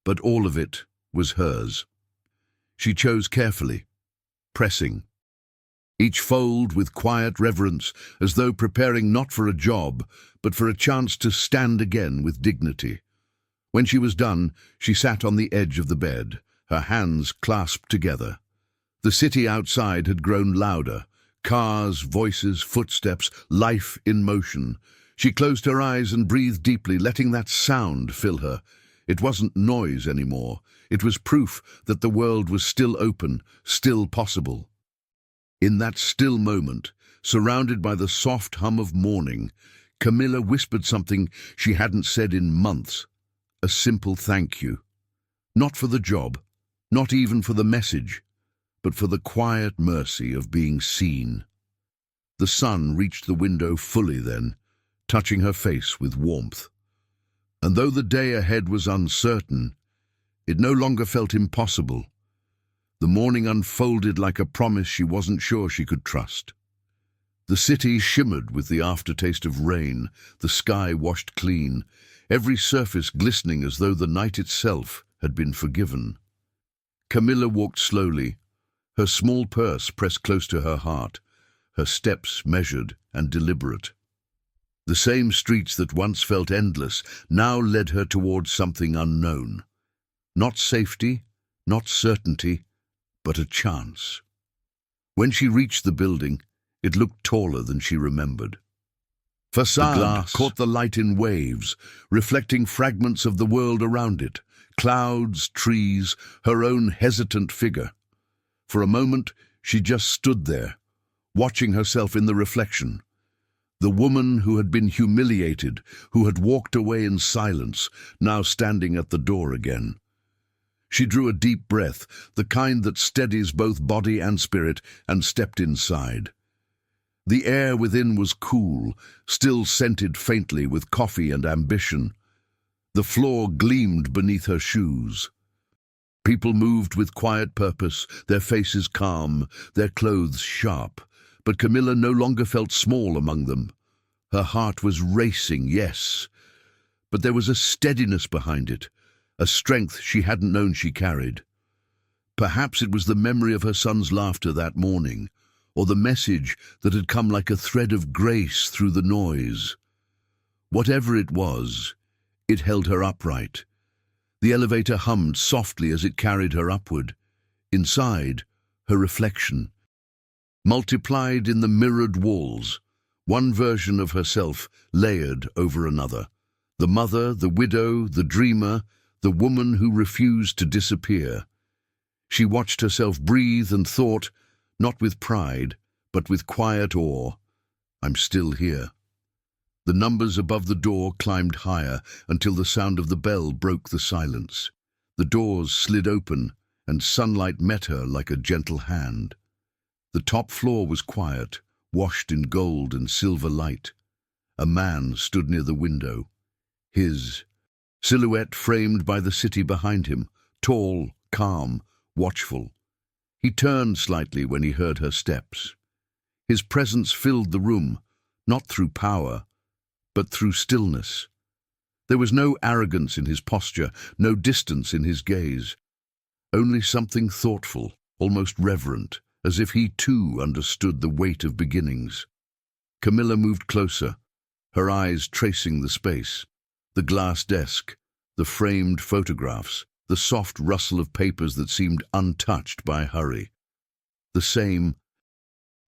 but all of it was hers. She chose carefully, pressing. Each fold with quiet reverence, as though preparing not for a job, but for a chance to stand again with dignity. When she was done, she sat on the edge of the bed, her hands clasped together. The city outside had grown louder. Cars, voices, footsteps, life in motion. She closed her eyes and breathed deeply, letting that sound fill her. It wasn't noise anymore. It was proof that the world was still open, still possible. In that still moment, surrounded by the soft hum of morning, Camila whispered something she hadn't said in months. A simple thank you. Not for the job, not even for the message, but for the quiet mercy of being seen. The sun reached the window fully then, touching her face with warmth. And though the day ahead was uncertain, it no longer felt impossible. The morning unfolded like a promise she wasn't sure she could trust. The city shimmered with the aftertaste of rain, the sky washed clean, every surface glistening as though the night itself had been forgiven. Camila walked slowly, her small purse pressed close to her heart, her steps measured and deliberate. The same streets that once felt endless now led her towards something unknown. Not safety, not certainty, but a chance. When she reached the building, it looked taller than she remembered. Facade glass caught the light in waves, reflecting fragments of the world around it, clouds, trees, her own hesitant figure. For a moment, she just stood there, watching herself in the reflection. The woman who had been humiliated, who had walked away in silence, now standing at the door again. She drew a deep breath, the kind that steadies both body and spirit, and stepped inside. The air within was cool, still scented faintly with coffee and ambition. The floor gleamed beneath her shoes. People moved with quiet purpose, their faces calm, their clothes sharp. But Camila no longer felt small among them. Her heart was racing, yes, but there was a steadiness behind it, a strength she hadn't known she carried. Perhaps it was the memory of her son's laughter that morning, or the message that had come like a thread of grace through the noise. Whatever it was, it held her upright. The elevator hummed softly as it carried her upward. Inside, her reflection, multiplied in the mirrored walls, one version of herself layered over another. The mother, the widow, the dreamer, the woman who refused to disappear. She watched herself breathe and thought, not with pride, but with quiet awe, I'm still here. The numbers above the door climbed higher until the sound of the bell broke the silence. The doors slid open, and sunlight met her like a gentle hand. The top floor was quiet, washed in gold and silver light. A man stood near the window, his silhouette framed by the city behind him, tall, calm, watchful. He turned slightly when he heard her steps. His presence filled the room, not through power, but through stillness. There was no arrogance in his posture, no distance in his gaze, only something thoughtful, almost reverent, as if he too understood the weight of beginnings. Camila moved closer, her eyes tracing the space, the glass desk, the framed photographs, the soft rustle of papers that seemed untouched by hurry. The same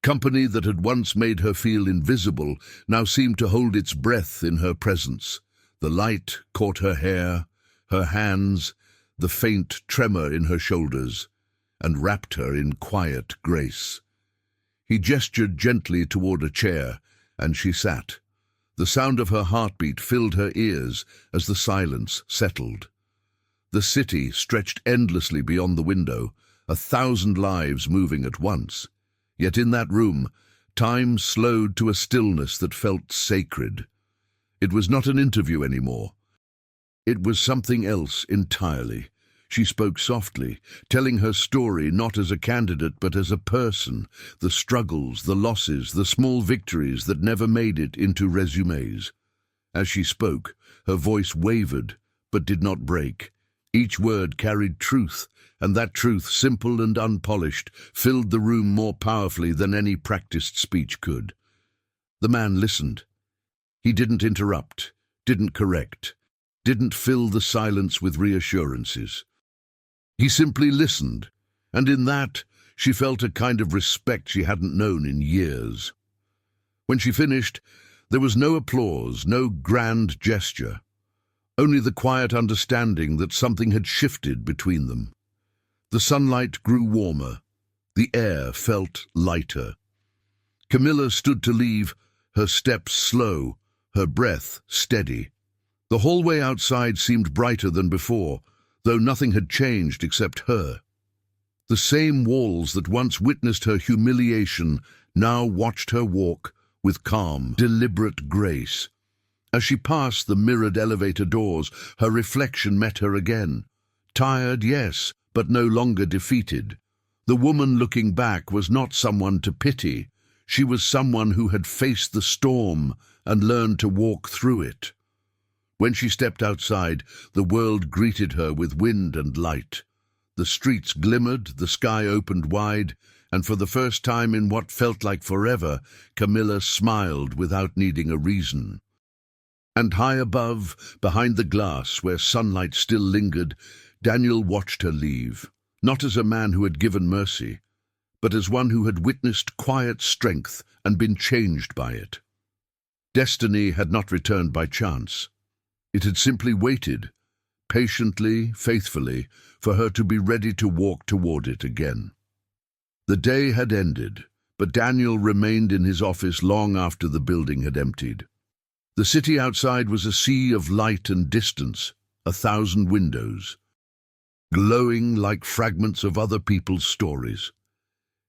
company that had once made her feel invisible now seemed to hold its breath in her presence. The light caught her hair, her hands, the faint tremor in her shoulders, and wrapped her in quiet grace. He gestured gently toward a chair, and she sat. The sound of her heartbeat filled her ears as the silence settled. The city stretched endlessly beyond the window, 1,000 lives moving at once. Yet in that room, time slowed to a stillness that felt sacred. It was not an interview anymore. It was something else entirely. She spoke softly, telling her story not as a candidate but as a person, the struggles, the losses, the small victories that never made it into résumés. As she spoke, her voice wavered but did not break. Each word carried truth, and that truth, simple and unpolished, filled the room more powerfully than any practiced speech could. The man listened. He didn't interrupt, didn't correct, didn't fill the silence with reassurances. He simply listened, and in that she felt a kind of respect she hadn't known in years. When she finished, there was no applause, no grand gesture, only the quiet understanding that something had shifted between them. The sunlight grew warmer, the air felt lighter. Camila stood to leave, her steps slow, her breath steady. The hallway outside seemed brighter than before, though nothing had changed except her. The same walls that once witnessed her humiliation now watched her walk with calm, deliberate grace. As she passed the mirrored elevator doors, her reflection met her again. Tired, yes, but no longer defeated. The woman looking back was not someone to pity. She was someone who had faced the storm and learned to walk through it. When she stepped outside, the world greeted her with wind and light. The streets glimmered, the sky opened wide, and for the first time in what felt like forever, Camila smiled without needing a reason. And high above, behind the glass where sunlight still lingered, Daniel watched her leave, not as a man who had given mercy, but as one who had witnessed quiet strength and been changed by it. Destiny had not returned by chance. It had simply waited, patiently, faithfully, for her to be ready to walk toward it again. The day had ended, but Daniel remained in his office long after the building had emptied. The city outside was a sea of light and distance, 1,000 windows, glowing like fragments of other people's stories.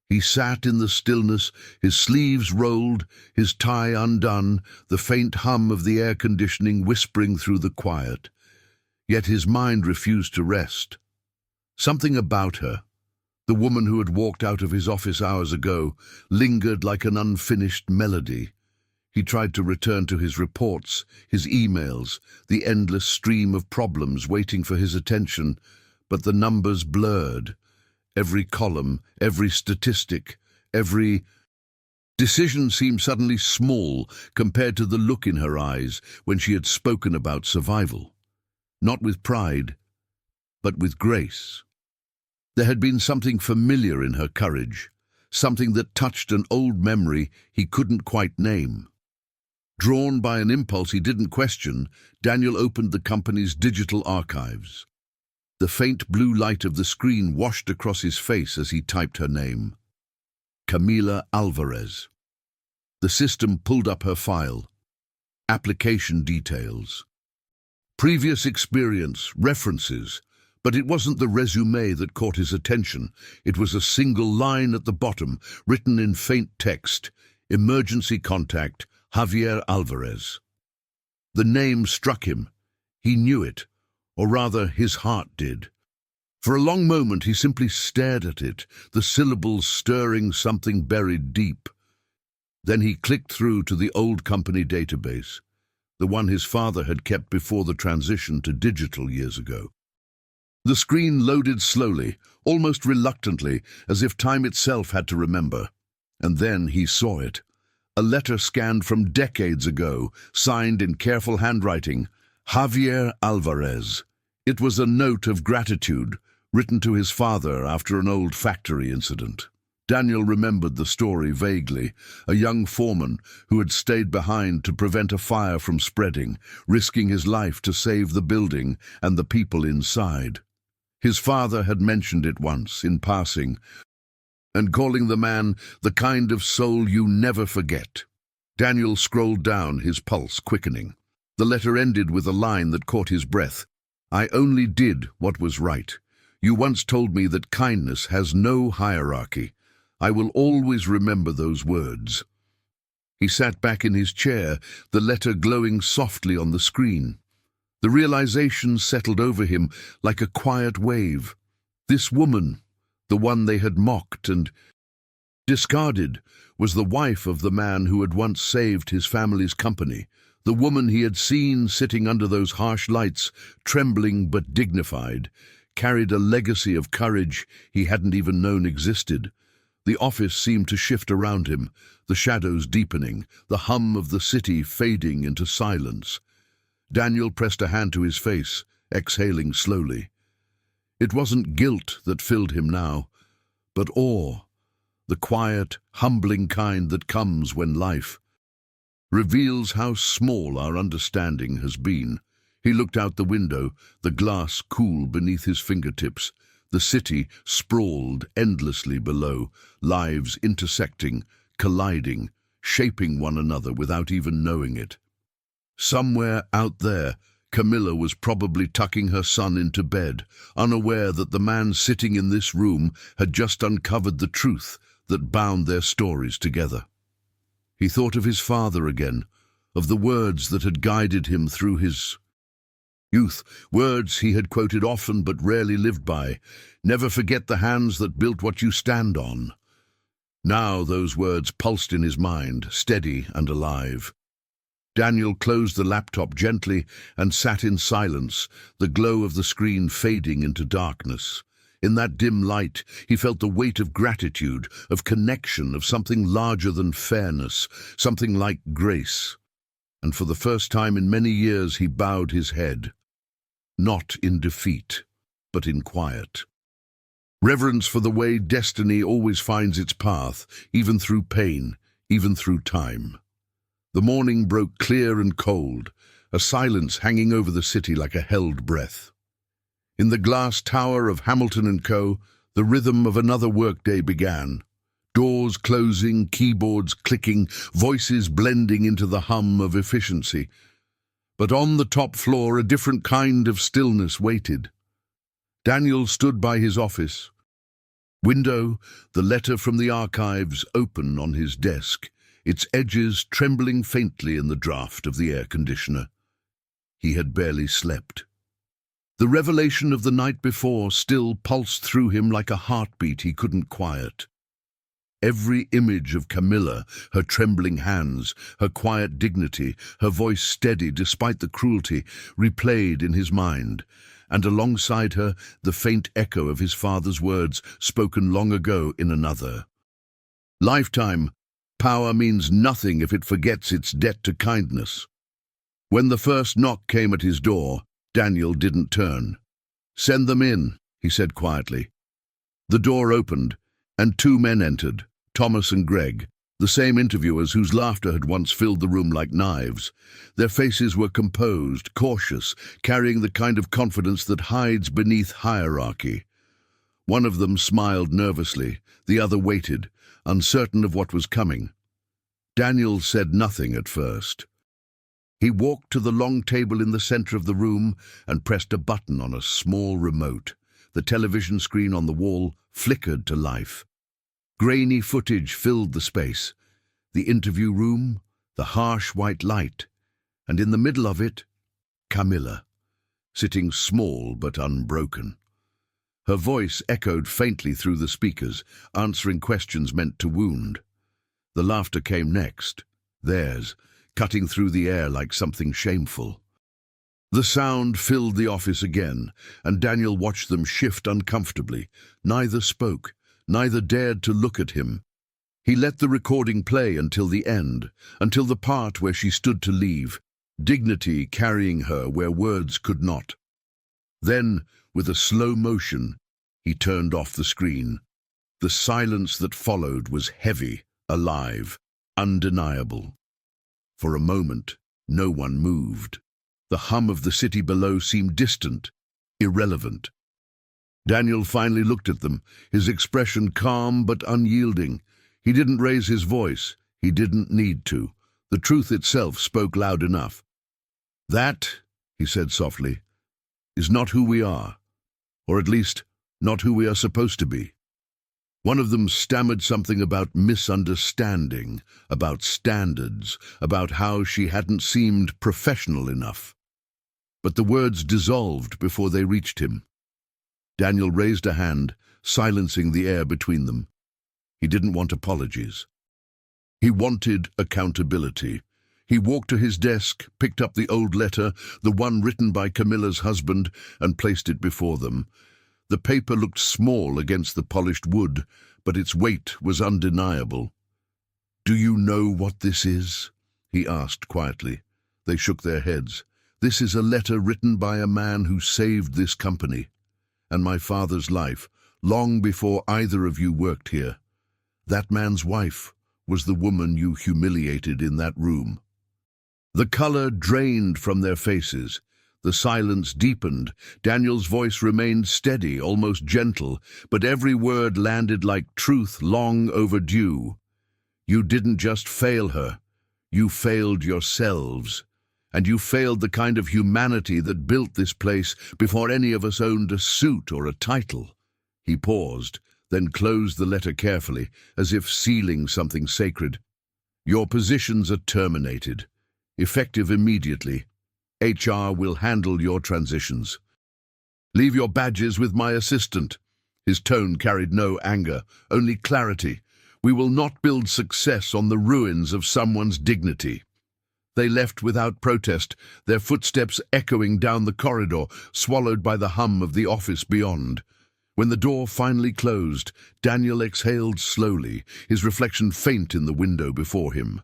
He sat in the stillness, his sleeves rolled, his tie undone, the faint hum of the air conditioning whispering through the quiet. Yet his mind refused to rest. Something about her, the woman who had walked out of his office hours ago, lingered like an unfinished melody. He tried to return to his reports, his emails, the endless stream of problems waiting for his attention, but the numbers blurred. Every column, every statistic, every Decision seemed suddenly small compared to the look in her eyes when she had spoken about survival. Not with pride, but with grace. There had been something familiar in her courage, something that touched an old memory he couldn't quite name. Drawn by an impulse he didn't question, Daniel opened the company's digital archives. The faint blue light of the screen washed across his face as he typed her name. Camila Alvarez. The system pulled up her file. Application details. Previous experience, references, but it wasn't the résumé that caught his attention. It was a single line at the bottom, written in faint text, "Emergency contact, Javier Alvarez." The name struck him. He knew it, or rather his heart did. For a long moment he simply stared at it, the syllables stirring something buried deep. Then he clicked through to the old company database, the one his father had kept before the transition to digital years ago. The screen loaded slowly, almost reluctantly, as if time itself had to remember. And then he saw it. A letter scanned from decades ago, signed in careful handwriting, Javier Alvarez. It was a note of gratitude, written to his father after an old factory incident. Daniel remembered the story vaguely, a young foreman who had stayed behind to prevent a fire from spreading, risking his life to save the building and the people inside. His father had mentioned it once, in passing, and calling the man the kind of soul you never forget. Daniel scrolled down, his pulse quickening. The letter ended with a line that caught his breath. "I only did what was right. You once told me that kindness has no hierarchy. I will always remember those words." He sat back in his chair, the letter glowing softly on the screen. The realization settled over him like a quiet wave. This woman, the one they had mocked and discarded, was the wife of the man who had once saved his family's company, the woman he had seen sitting under those harsh lights, trembling but dignified, carried a legacy of courage he hadn't even known existed. The office seemed to shift around him, the shadows deepening, the hum of the city fading into silence. Daniel pressed a hand to his face, exhaling slowly. It wasn't guilt that filled him now, but awe, the quiet, humbling kind that comes when life reveals how small our understanding has been. He looked out the window, the glass cool beneath his fingertips. The city sprawled endlessly below, lives intersecting, colliding, shaping one another without even knowing it. Somewhere out there, Camila was probably tucking her son into bed, unaware that the man sitting in this room had just uncovered the truth that bound their stories together. He thought of his father again, of the words that had guided him through his youth, words he had quoted often but rarely lived by. "Never forget the hands that built what you stand on." Now those words pulsed in his mind, steady and alive. Daniel closed the laptop gently and sat in silence, the glow of the screen fading into darkness. In that dim light, he felt the weight of gratitude, of connection, of something larger than fairness, something like grace. And for the first time in many years he bowed his head, not in defeat, but in quiet. Reverence for the way destiny always finds its path, even through pain, even through time. The morning broke clear and cold, a silence hanging over the city like a held breath. In the glass tower of Hamilton & Co., the rhythm of another workday began. Doors closing, keyboards clicking, voices blending into the hum of efficiency. But on the top floor, a different kind of stillness waited. Daniel stood by his office. Window, the letter from the archives open on his desk, its edges trembling faintly in the draft of the air conditioner. He had barely slept. The revelation of the night before still pulsed through him like a heartbeat he couldn't quiet. Every image of Camila, her trembling hands, her quiet dignity, her voice steady despite the cruelty, replayed in his mind, and alongside her the faint echo of his father's words spoken long ago in another lifetime. Power means nothing if it forgets its debt to kindness. When the first knock came at his door, Daniel didn't turn. "Send them in," he said quietly. The door opened, and two men entered, Thomas and Greg, the same interviewers whose laughter had once filled the room like knives. Their faces were composed, cautious, carrying the kind of confidence that hides beneath hierarchy. One of them smiled nervously, the other waited, uncertain of what was coming. Daniel said nothing at first. He walked to the long table in the center of the room and pressed a button on a small remote. The television screen on the wall flickered to life. Grainy footage filled the space. The interview room, the harsh white light, and in the middle of it, Camila, sitting small but unbroken. Her voice echoed faintly through the speakers, answering questions meant to wound. The laughter came next, theirs, cutting through the air like something shameful. The sound filled the office again, and Daniel watched them shift uncomfortably. Neither spoke, neither dared to look at him. He let the recording play until the end, until the part where she stood to leave, dignity carrying her where words could not. Then, with a slow motion, he turned off the screen. The silence that followed was heavy, alive, undeniable. For a moment, no one moved. The hum of the city below seemed distant, irrelevant. Daniel finally looked at them, his expression calm but unyielding. He didn't raise his voice. He didn't need to. The truth itself spoke loud enough. "That," he said softly, "is not who we are, or at least not who we are supposed to be." One of them stammered something about misunderstanding, about standards, about how she hadn't seemed professional enough. But the words dissolved before they reached him. Daniel raised a hand, silencing the air between them. He didn't want apologies. He wanted accountability. He walked to his desk, picked up the old letter, the one written by Camilla's husband, and placed it before them. The paper looked small against the polished wood, but its weight was undeniable. "Do you know what this is?" he asked quietly. They shook their heads. "This is a letter written by a man who saved this company and my father's life long before either of you worked here. That man's wife was the woman you humiliated in that room." The color drained from their faces. The silence deepened. Daniel's voice remained steady, almost gentle, but every word landed like truth long overdue. "You didn't just fail her. You failed yourselves. And you failed the kind of humanity that built this place before any of us owned a suit or a title." He paused, then closed the letter carefully, as if sealing something sacred. "Your positions are terminated, effective immediately. HR will handle your transitions. Leave your badges with my assistant." His tone carried no anger, only clarity. "We will not build success on the ruins of someone's dignity." They left without protest, their footsteps echoing down the corridor, swallowed by the hum of the office beyond. When the door finally closed, Daniel exhaled slowly, his reflection faint in the window before him.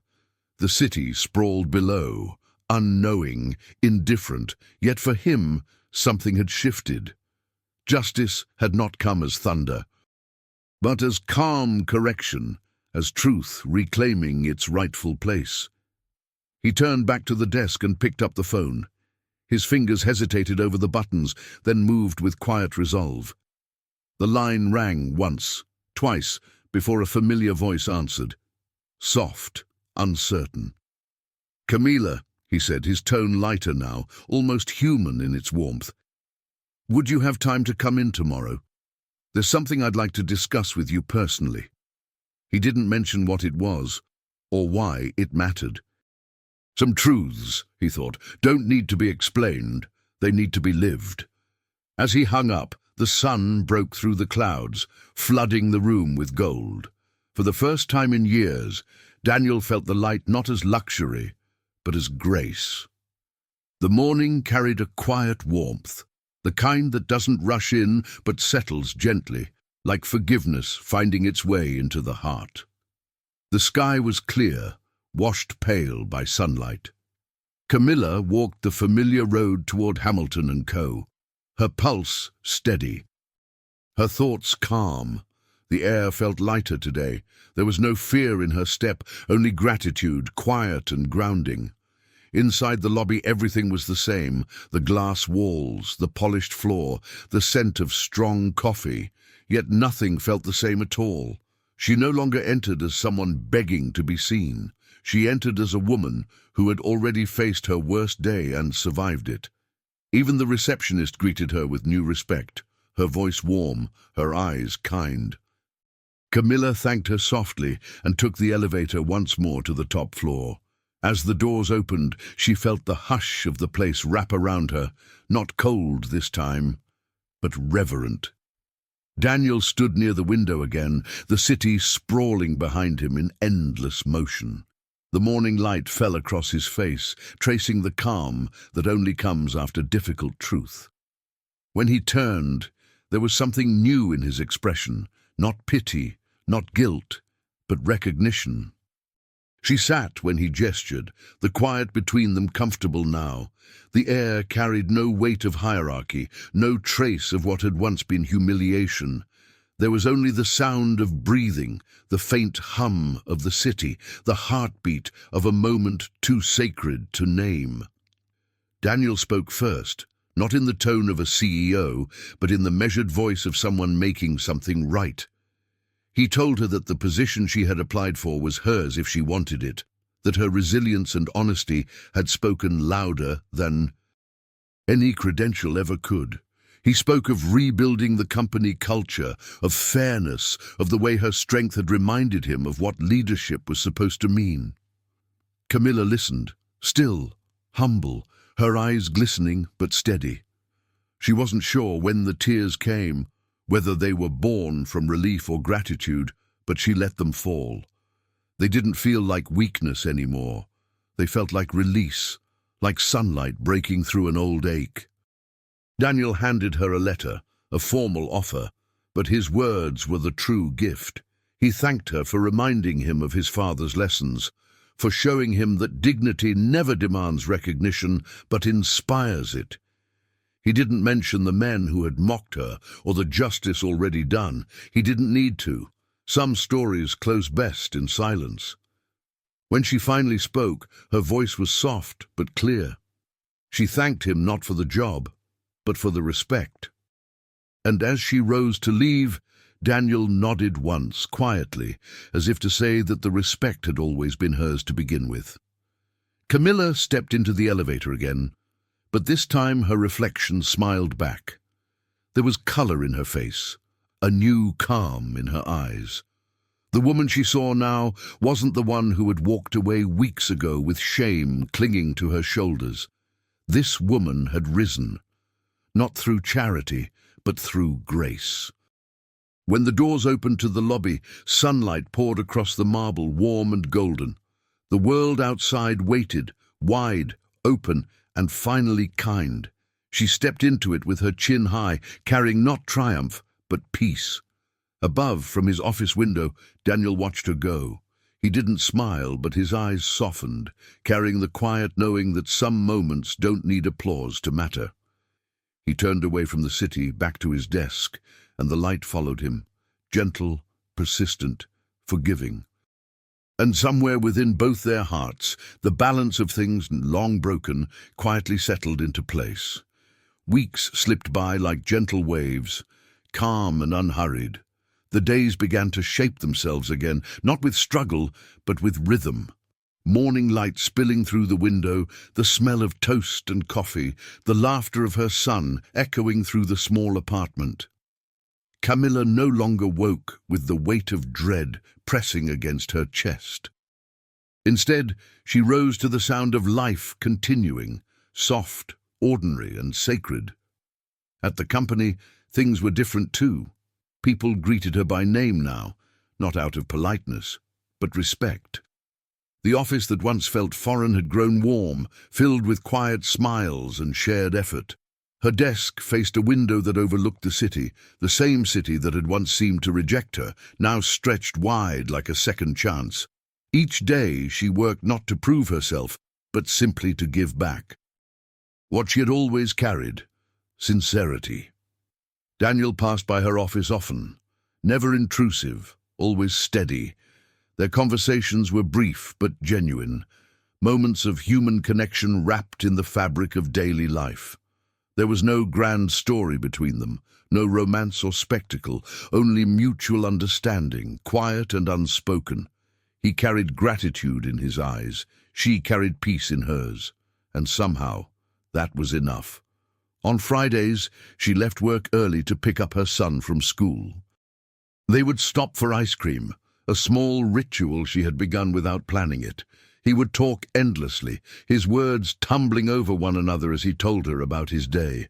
The city sprawled below, unknowing, indifferent, yet for him something had shifted. Justice had not come as thunder, but as calm correction, as truth reclaiming its rightful place. He turned back to the desk and picked up the phone. His fingers hesitated over the buttons, then moved with quiet resolve. The line rang once, twice, before a familiar voice answered. Soft, uncertain. "Camila," he said, his tone lighter now, almost human in its warmth. "Would you have time to come in tomorrow? There's something I'd like to discuss with you personally." He didn't mention what it was, or why it mattered. Some truths, he thought, don't need to be explained, they need to be lived. As he hung up, the sun broke through the clouds, flooding the room with gold. For the first time in years, Daniel felt the light not as luxury, but as grace. The morning carried a quiet warmth, the kind that doesn't rush in but settles gently, like forgiveness finding its way into the heart. The sky was clear, washed pale by sunlight. Camila walked the familiar road toward Hamilton and Co., her pulse steady, her thoughts calm. The air felt lighter today. There was no fear in her step, only gratitude, quiet and grounding. Inside the lobby everything was the same, the glass walls, the polished floor, the scent of strong coffee, yet nothing felt the same at all. She no longer entered as someone begging to be seen. She entered as a woman who had already faced her worst day and survived it. Even the receptionist greeted her with new respect, her voice warm, her eyes kind. Camila thanked her softly and took the elevator once more to the top floor. As the doors opened, she felt the hush of the place wrap around her, not cold this time, but reverent. Daniel stood near the window again, the city sprawling behind him in endless motion. The morning light fell across his face, tracing the calm that only comes after difficult truth. When he turned, there was something new in his expression, not pity, not guilt, but recognition. She sat when he gestured, the quiet between them comfortable now. The air carried no weight of hierarchy, no trace of what had once been humiliation. There was only the sound of breathing, the faint hum of the city, the heartbeat of a moment too sacred to name. Daniel spoke first, not in the tone of a CEO, but in the measured voice of someone making something right. He told her that the position she had applied for was hers if she wanted it, that her resilience and honesty had spoken louder than any credential ever could. He spoke of rebuilding the company culture, of fairness, of the way her strength had reminded him of what leadership was supposed to mean. Camila listened, still, humble, her eyes glistening but steady. She wasn't sure when the tears came, whether they were born from relief or gratitude, but she let them fall. They didn't feel like weakness anymore. They felt like release, like sunlight breaking through an old ache. Daniel handed her a letter, a formal offer, but his words were the true gift. He thanked her for reminding him of his father's lessons, for showing him that dignity never demands recognition, but inspires it. He didn't mention the men who had mocked her or the justice already done. He didn't need to. Some stories close best in silence. When she finally spoke, her voice was soft but clear. She thanked him not for the job, but for the respect. And as she rose to leave, Daniel nodded once, quietly, as if to say that the respect had always been hers to begin with. Camila stepped into the elevator again, but this time her reflection smiled back. There was color in her face, a new calm in her eyes. The woman she saw now wasn't the one who had walked away weeks ago with shame clinging to her shoulders. This woman had risen, not through charity, but through grace. When the doors opened to the lobby, sunlight poured across the marble, warm and golden. The world outside waited, wide, open, and finally kind. She stepped into it with her chin high, carrying not triumph, but peace. Above, from his office window, Daniel watched her go. He didn't smile, but his eyes softened, carrying the quiet knowing that some moments don't need applause to matter. He turned away from the city, back to his desk, and the light followed him, gentle, persistent, forgiving. And somewhere within both their hearts, the balance of things long broken quietly settled into place. Weeks slipped by like gentle waves, calm and unhurried. The days began to shape themselves again, not with struggle, but with rhythm. Morning light spilling through the window, the smell of toast and coffee, the laughter of her son echoing through the small apartment. Camila no longer woke with the weight of dread pressing against her chest. Instead, she rose to the sound of life continuing, soft, ordinary and sacred. At the company, things were different too. People greeted her by name now, not out of politeness, but respect. The office that once felt foreign had grown warm, filled with quiet smiles and shared effort. Her desk faced a window that overlooked the same city that had once seemed to reject her, now stretched wide like a second chance. Each day she worked not to prove herself, but simply to give back. What she had always carried: sincerity. Daniel passed by her office often, never intrusive, always steady. Their conversations were brief but genuine, moments of human connection wrapped in the fabric of daily life. There was no grand story between them, no romance or spectacle, only mutual understanding, quiet and unspoken. He carried gratitude in his eyes, she carried peace in hers, and somehow that was enough. On Fridays, she left work early to pick up her son from school. They would stop for ice cream, a small ritual she had begun without planning it. He would talk endlessly, his words tumbling over one another as he told her about his day.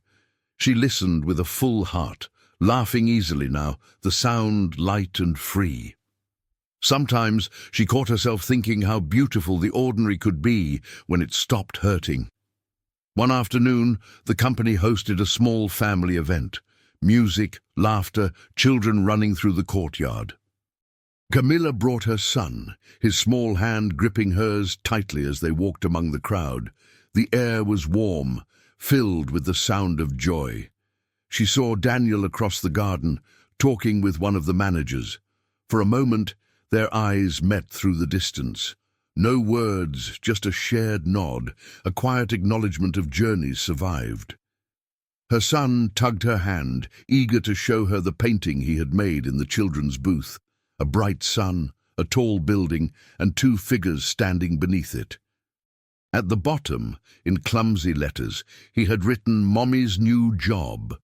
She listened with a full heart, laughing easily now, the sound light and free. Sometimes she caught herself thinking how beautiful the ordinary could be when it stopped hurting. One afternoon, the company hosted a small family event. Music, laughter, children running through the courtyard. Camila brought her son, his small hand gripping hers tightly as they walked among the crowd. The air was warm, filled with the sound of joy. She saw Daniel across the garden, talking with one of the managers. For a moment, their eyes met through the distance. No words, just a shared nod, a quiet acknowledgement of journeys survived. Her son tugged her hand, eager to show her the painting he had made in the children's booth. A bright sun, a tall building, and two figures standing beneath it. At the bottom, in clumsy letters, he had written "Mommy's new job."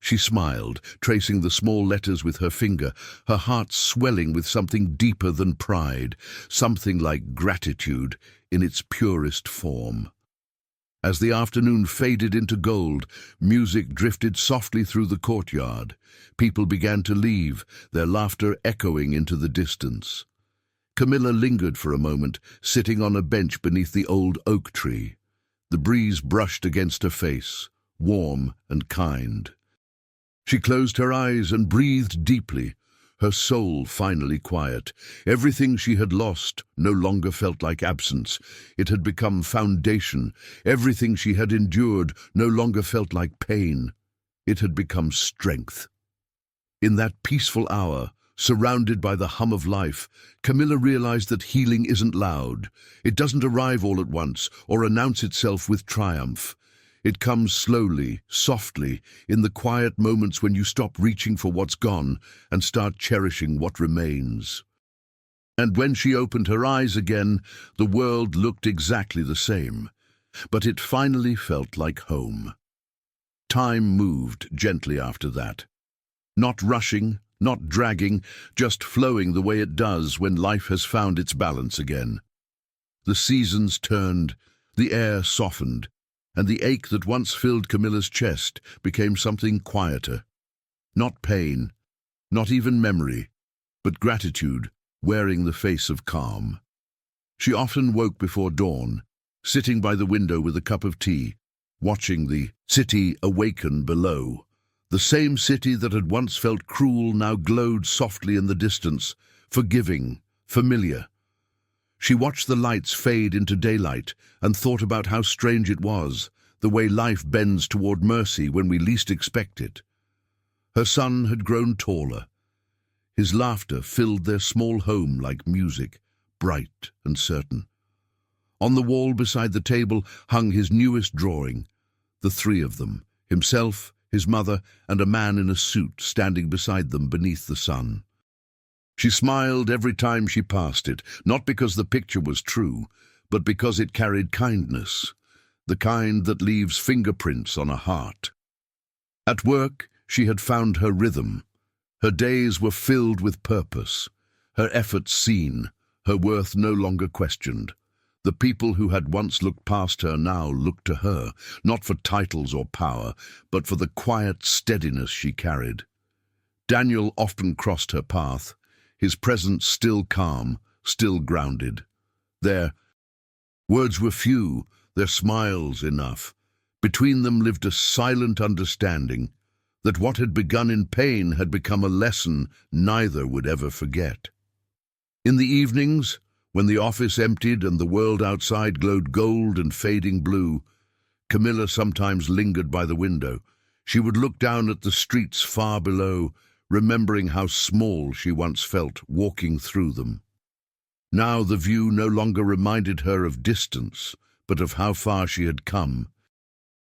She smiled, tracing the small letters with her finger, her heart swelling with something deeper than pride, something like gratitude in its purest form. As the afternoon faded into gold, music drifted softly through the courtyard. People began to leave, their laughter echoing into the distance. Camila lingered for a moment, sitting on a bench beneath the old oak tree. The breeze brushed against her face, warm and kind. She closed her eyes and breathed deeply, her soul finally quiet. Everything she had lost no longer felt like absence. It had become foundation. Everything she had endured no longer felt like pain. It had become strength. In that peaceful hour, surrounded by the hum of life, Camila realized that healing isn't loud. It doesn't arrive all at once or announce itself with triumph. It comes slowly, softly, in the quiet moments when you stop reaching for what's gone and start cherishing what remains. And when she opened her eyes again, the world looked exactly the same, but it finally felt like home. Time moved gently after that. Not rushing, not dragging, just flowing the way it does when life has found its balance again. The seasons turned, the air softened, and the ache that once filled Camilla's chest became something quieter. Not pain, not even memory, but gratitude wearing the face of calm. She often woke before dawn, sitting by the window with a cup of tea, watching the city awaken below. The same city that had once felt cruel now glowed softly in the distance, forgiving, familiar. She watched the lights fade into daylight and thought about how strange it was, the way life bends toward mercy when we least expect it. Her son had grown taller. His laughter filled their small home like music, bright and certain. On the wall beside the table hung his newest drawing, the three of them, himself, his mother, and a man in a suit standing beside them beneath the sun. She smiled every time she passed it, not because the picture was true, but because it carried kindness, the kind that leaves fingerprints on a heart. At work, she had found her rhythm. Her days were filled with purpose, her efforts seen, her worth no longer questioned. The people who had once looked past her now looked to her, not for titles or power, but for the quiet steadiness she carried. Daniel often crossed her path, his presence still calm, still grounded. Their words were few, their smiles enough. Between them lived a silent understanding that what had begun in pain had become a lesson neither would ever forget. In the evenings, When the office emptied and the world outside glowed gold and fading blue, Camilla sometimes lingered by the window. She would look down at the streets far below, remembering how small she once felt walking through them. Now the view no longer reminded her of distance, but of how far she had come.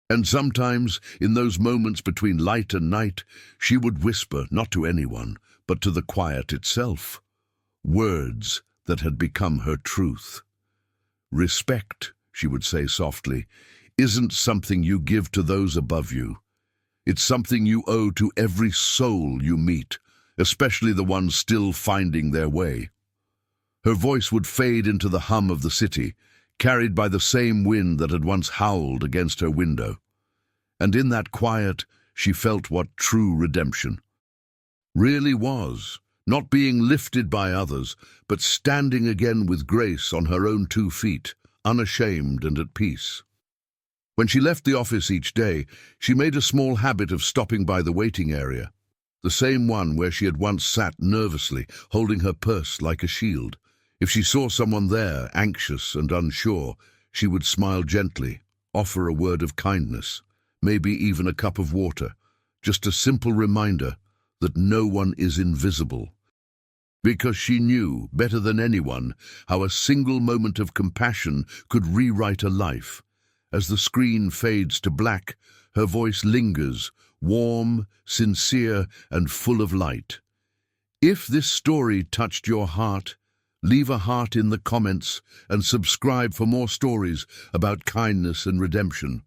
And sometimes, in those moments between light and night, she would whisper, not to anyone, but to the quiet itself, words that had become her truth. Respect, she would say softly, isn't something you give to those above you. It's something you owe to every soul you meet, especially the ones still finding their way. Her voice would fade into the hum of the city, carried by the same wind that had once howled against her window. And in that quiet, she felt what true redemption really was, not being lifted by others, but standing again with grace on her own 2 feet, unashamed and at peace. When she left the office each day, she made a small habit of stopping by the waiting area, the same one where she had once sat nervously, holding her purse like a shield. If she saw someone there, anxious and unsure, she would smile gently, offer a word of kindness, maybe even a cup of water, just a simple reminder that no one is invisible. Because she knew, better than anyone, how a single moment of compassion could rewrite a life. As the screen fades to black, her voice lingers, warm, sincere, and full of light. If this story touched your heart, leave a heart in the comments and subscribe for more stories about kindness and redemption.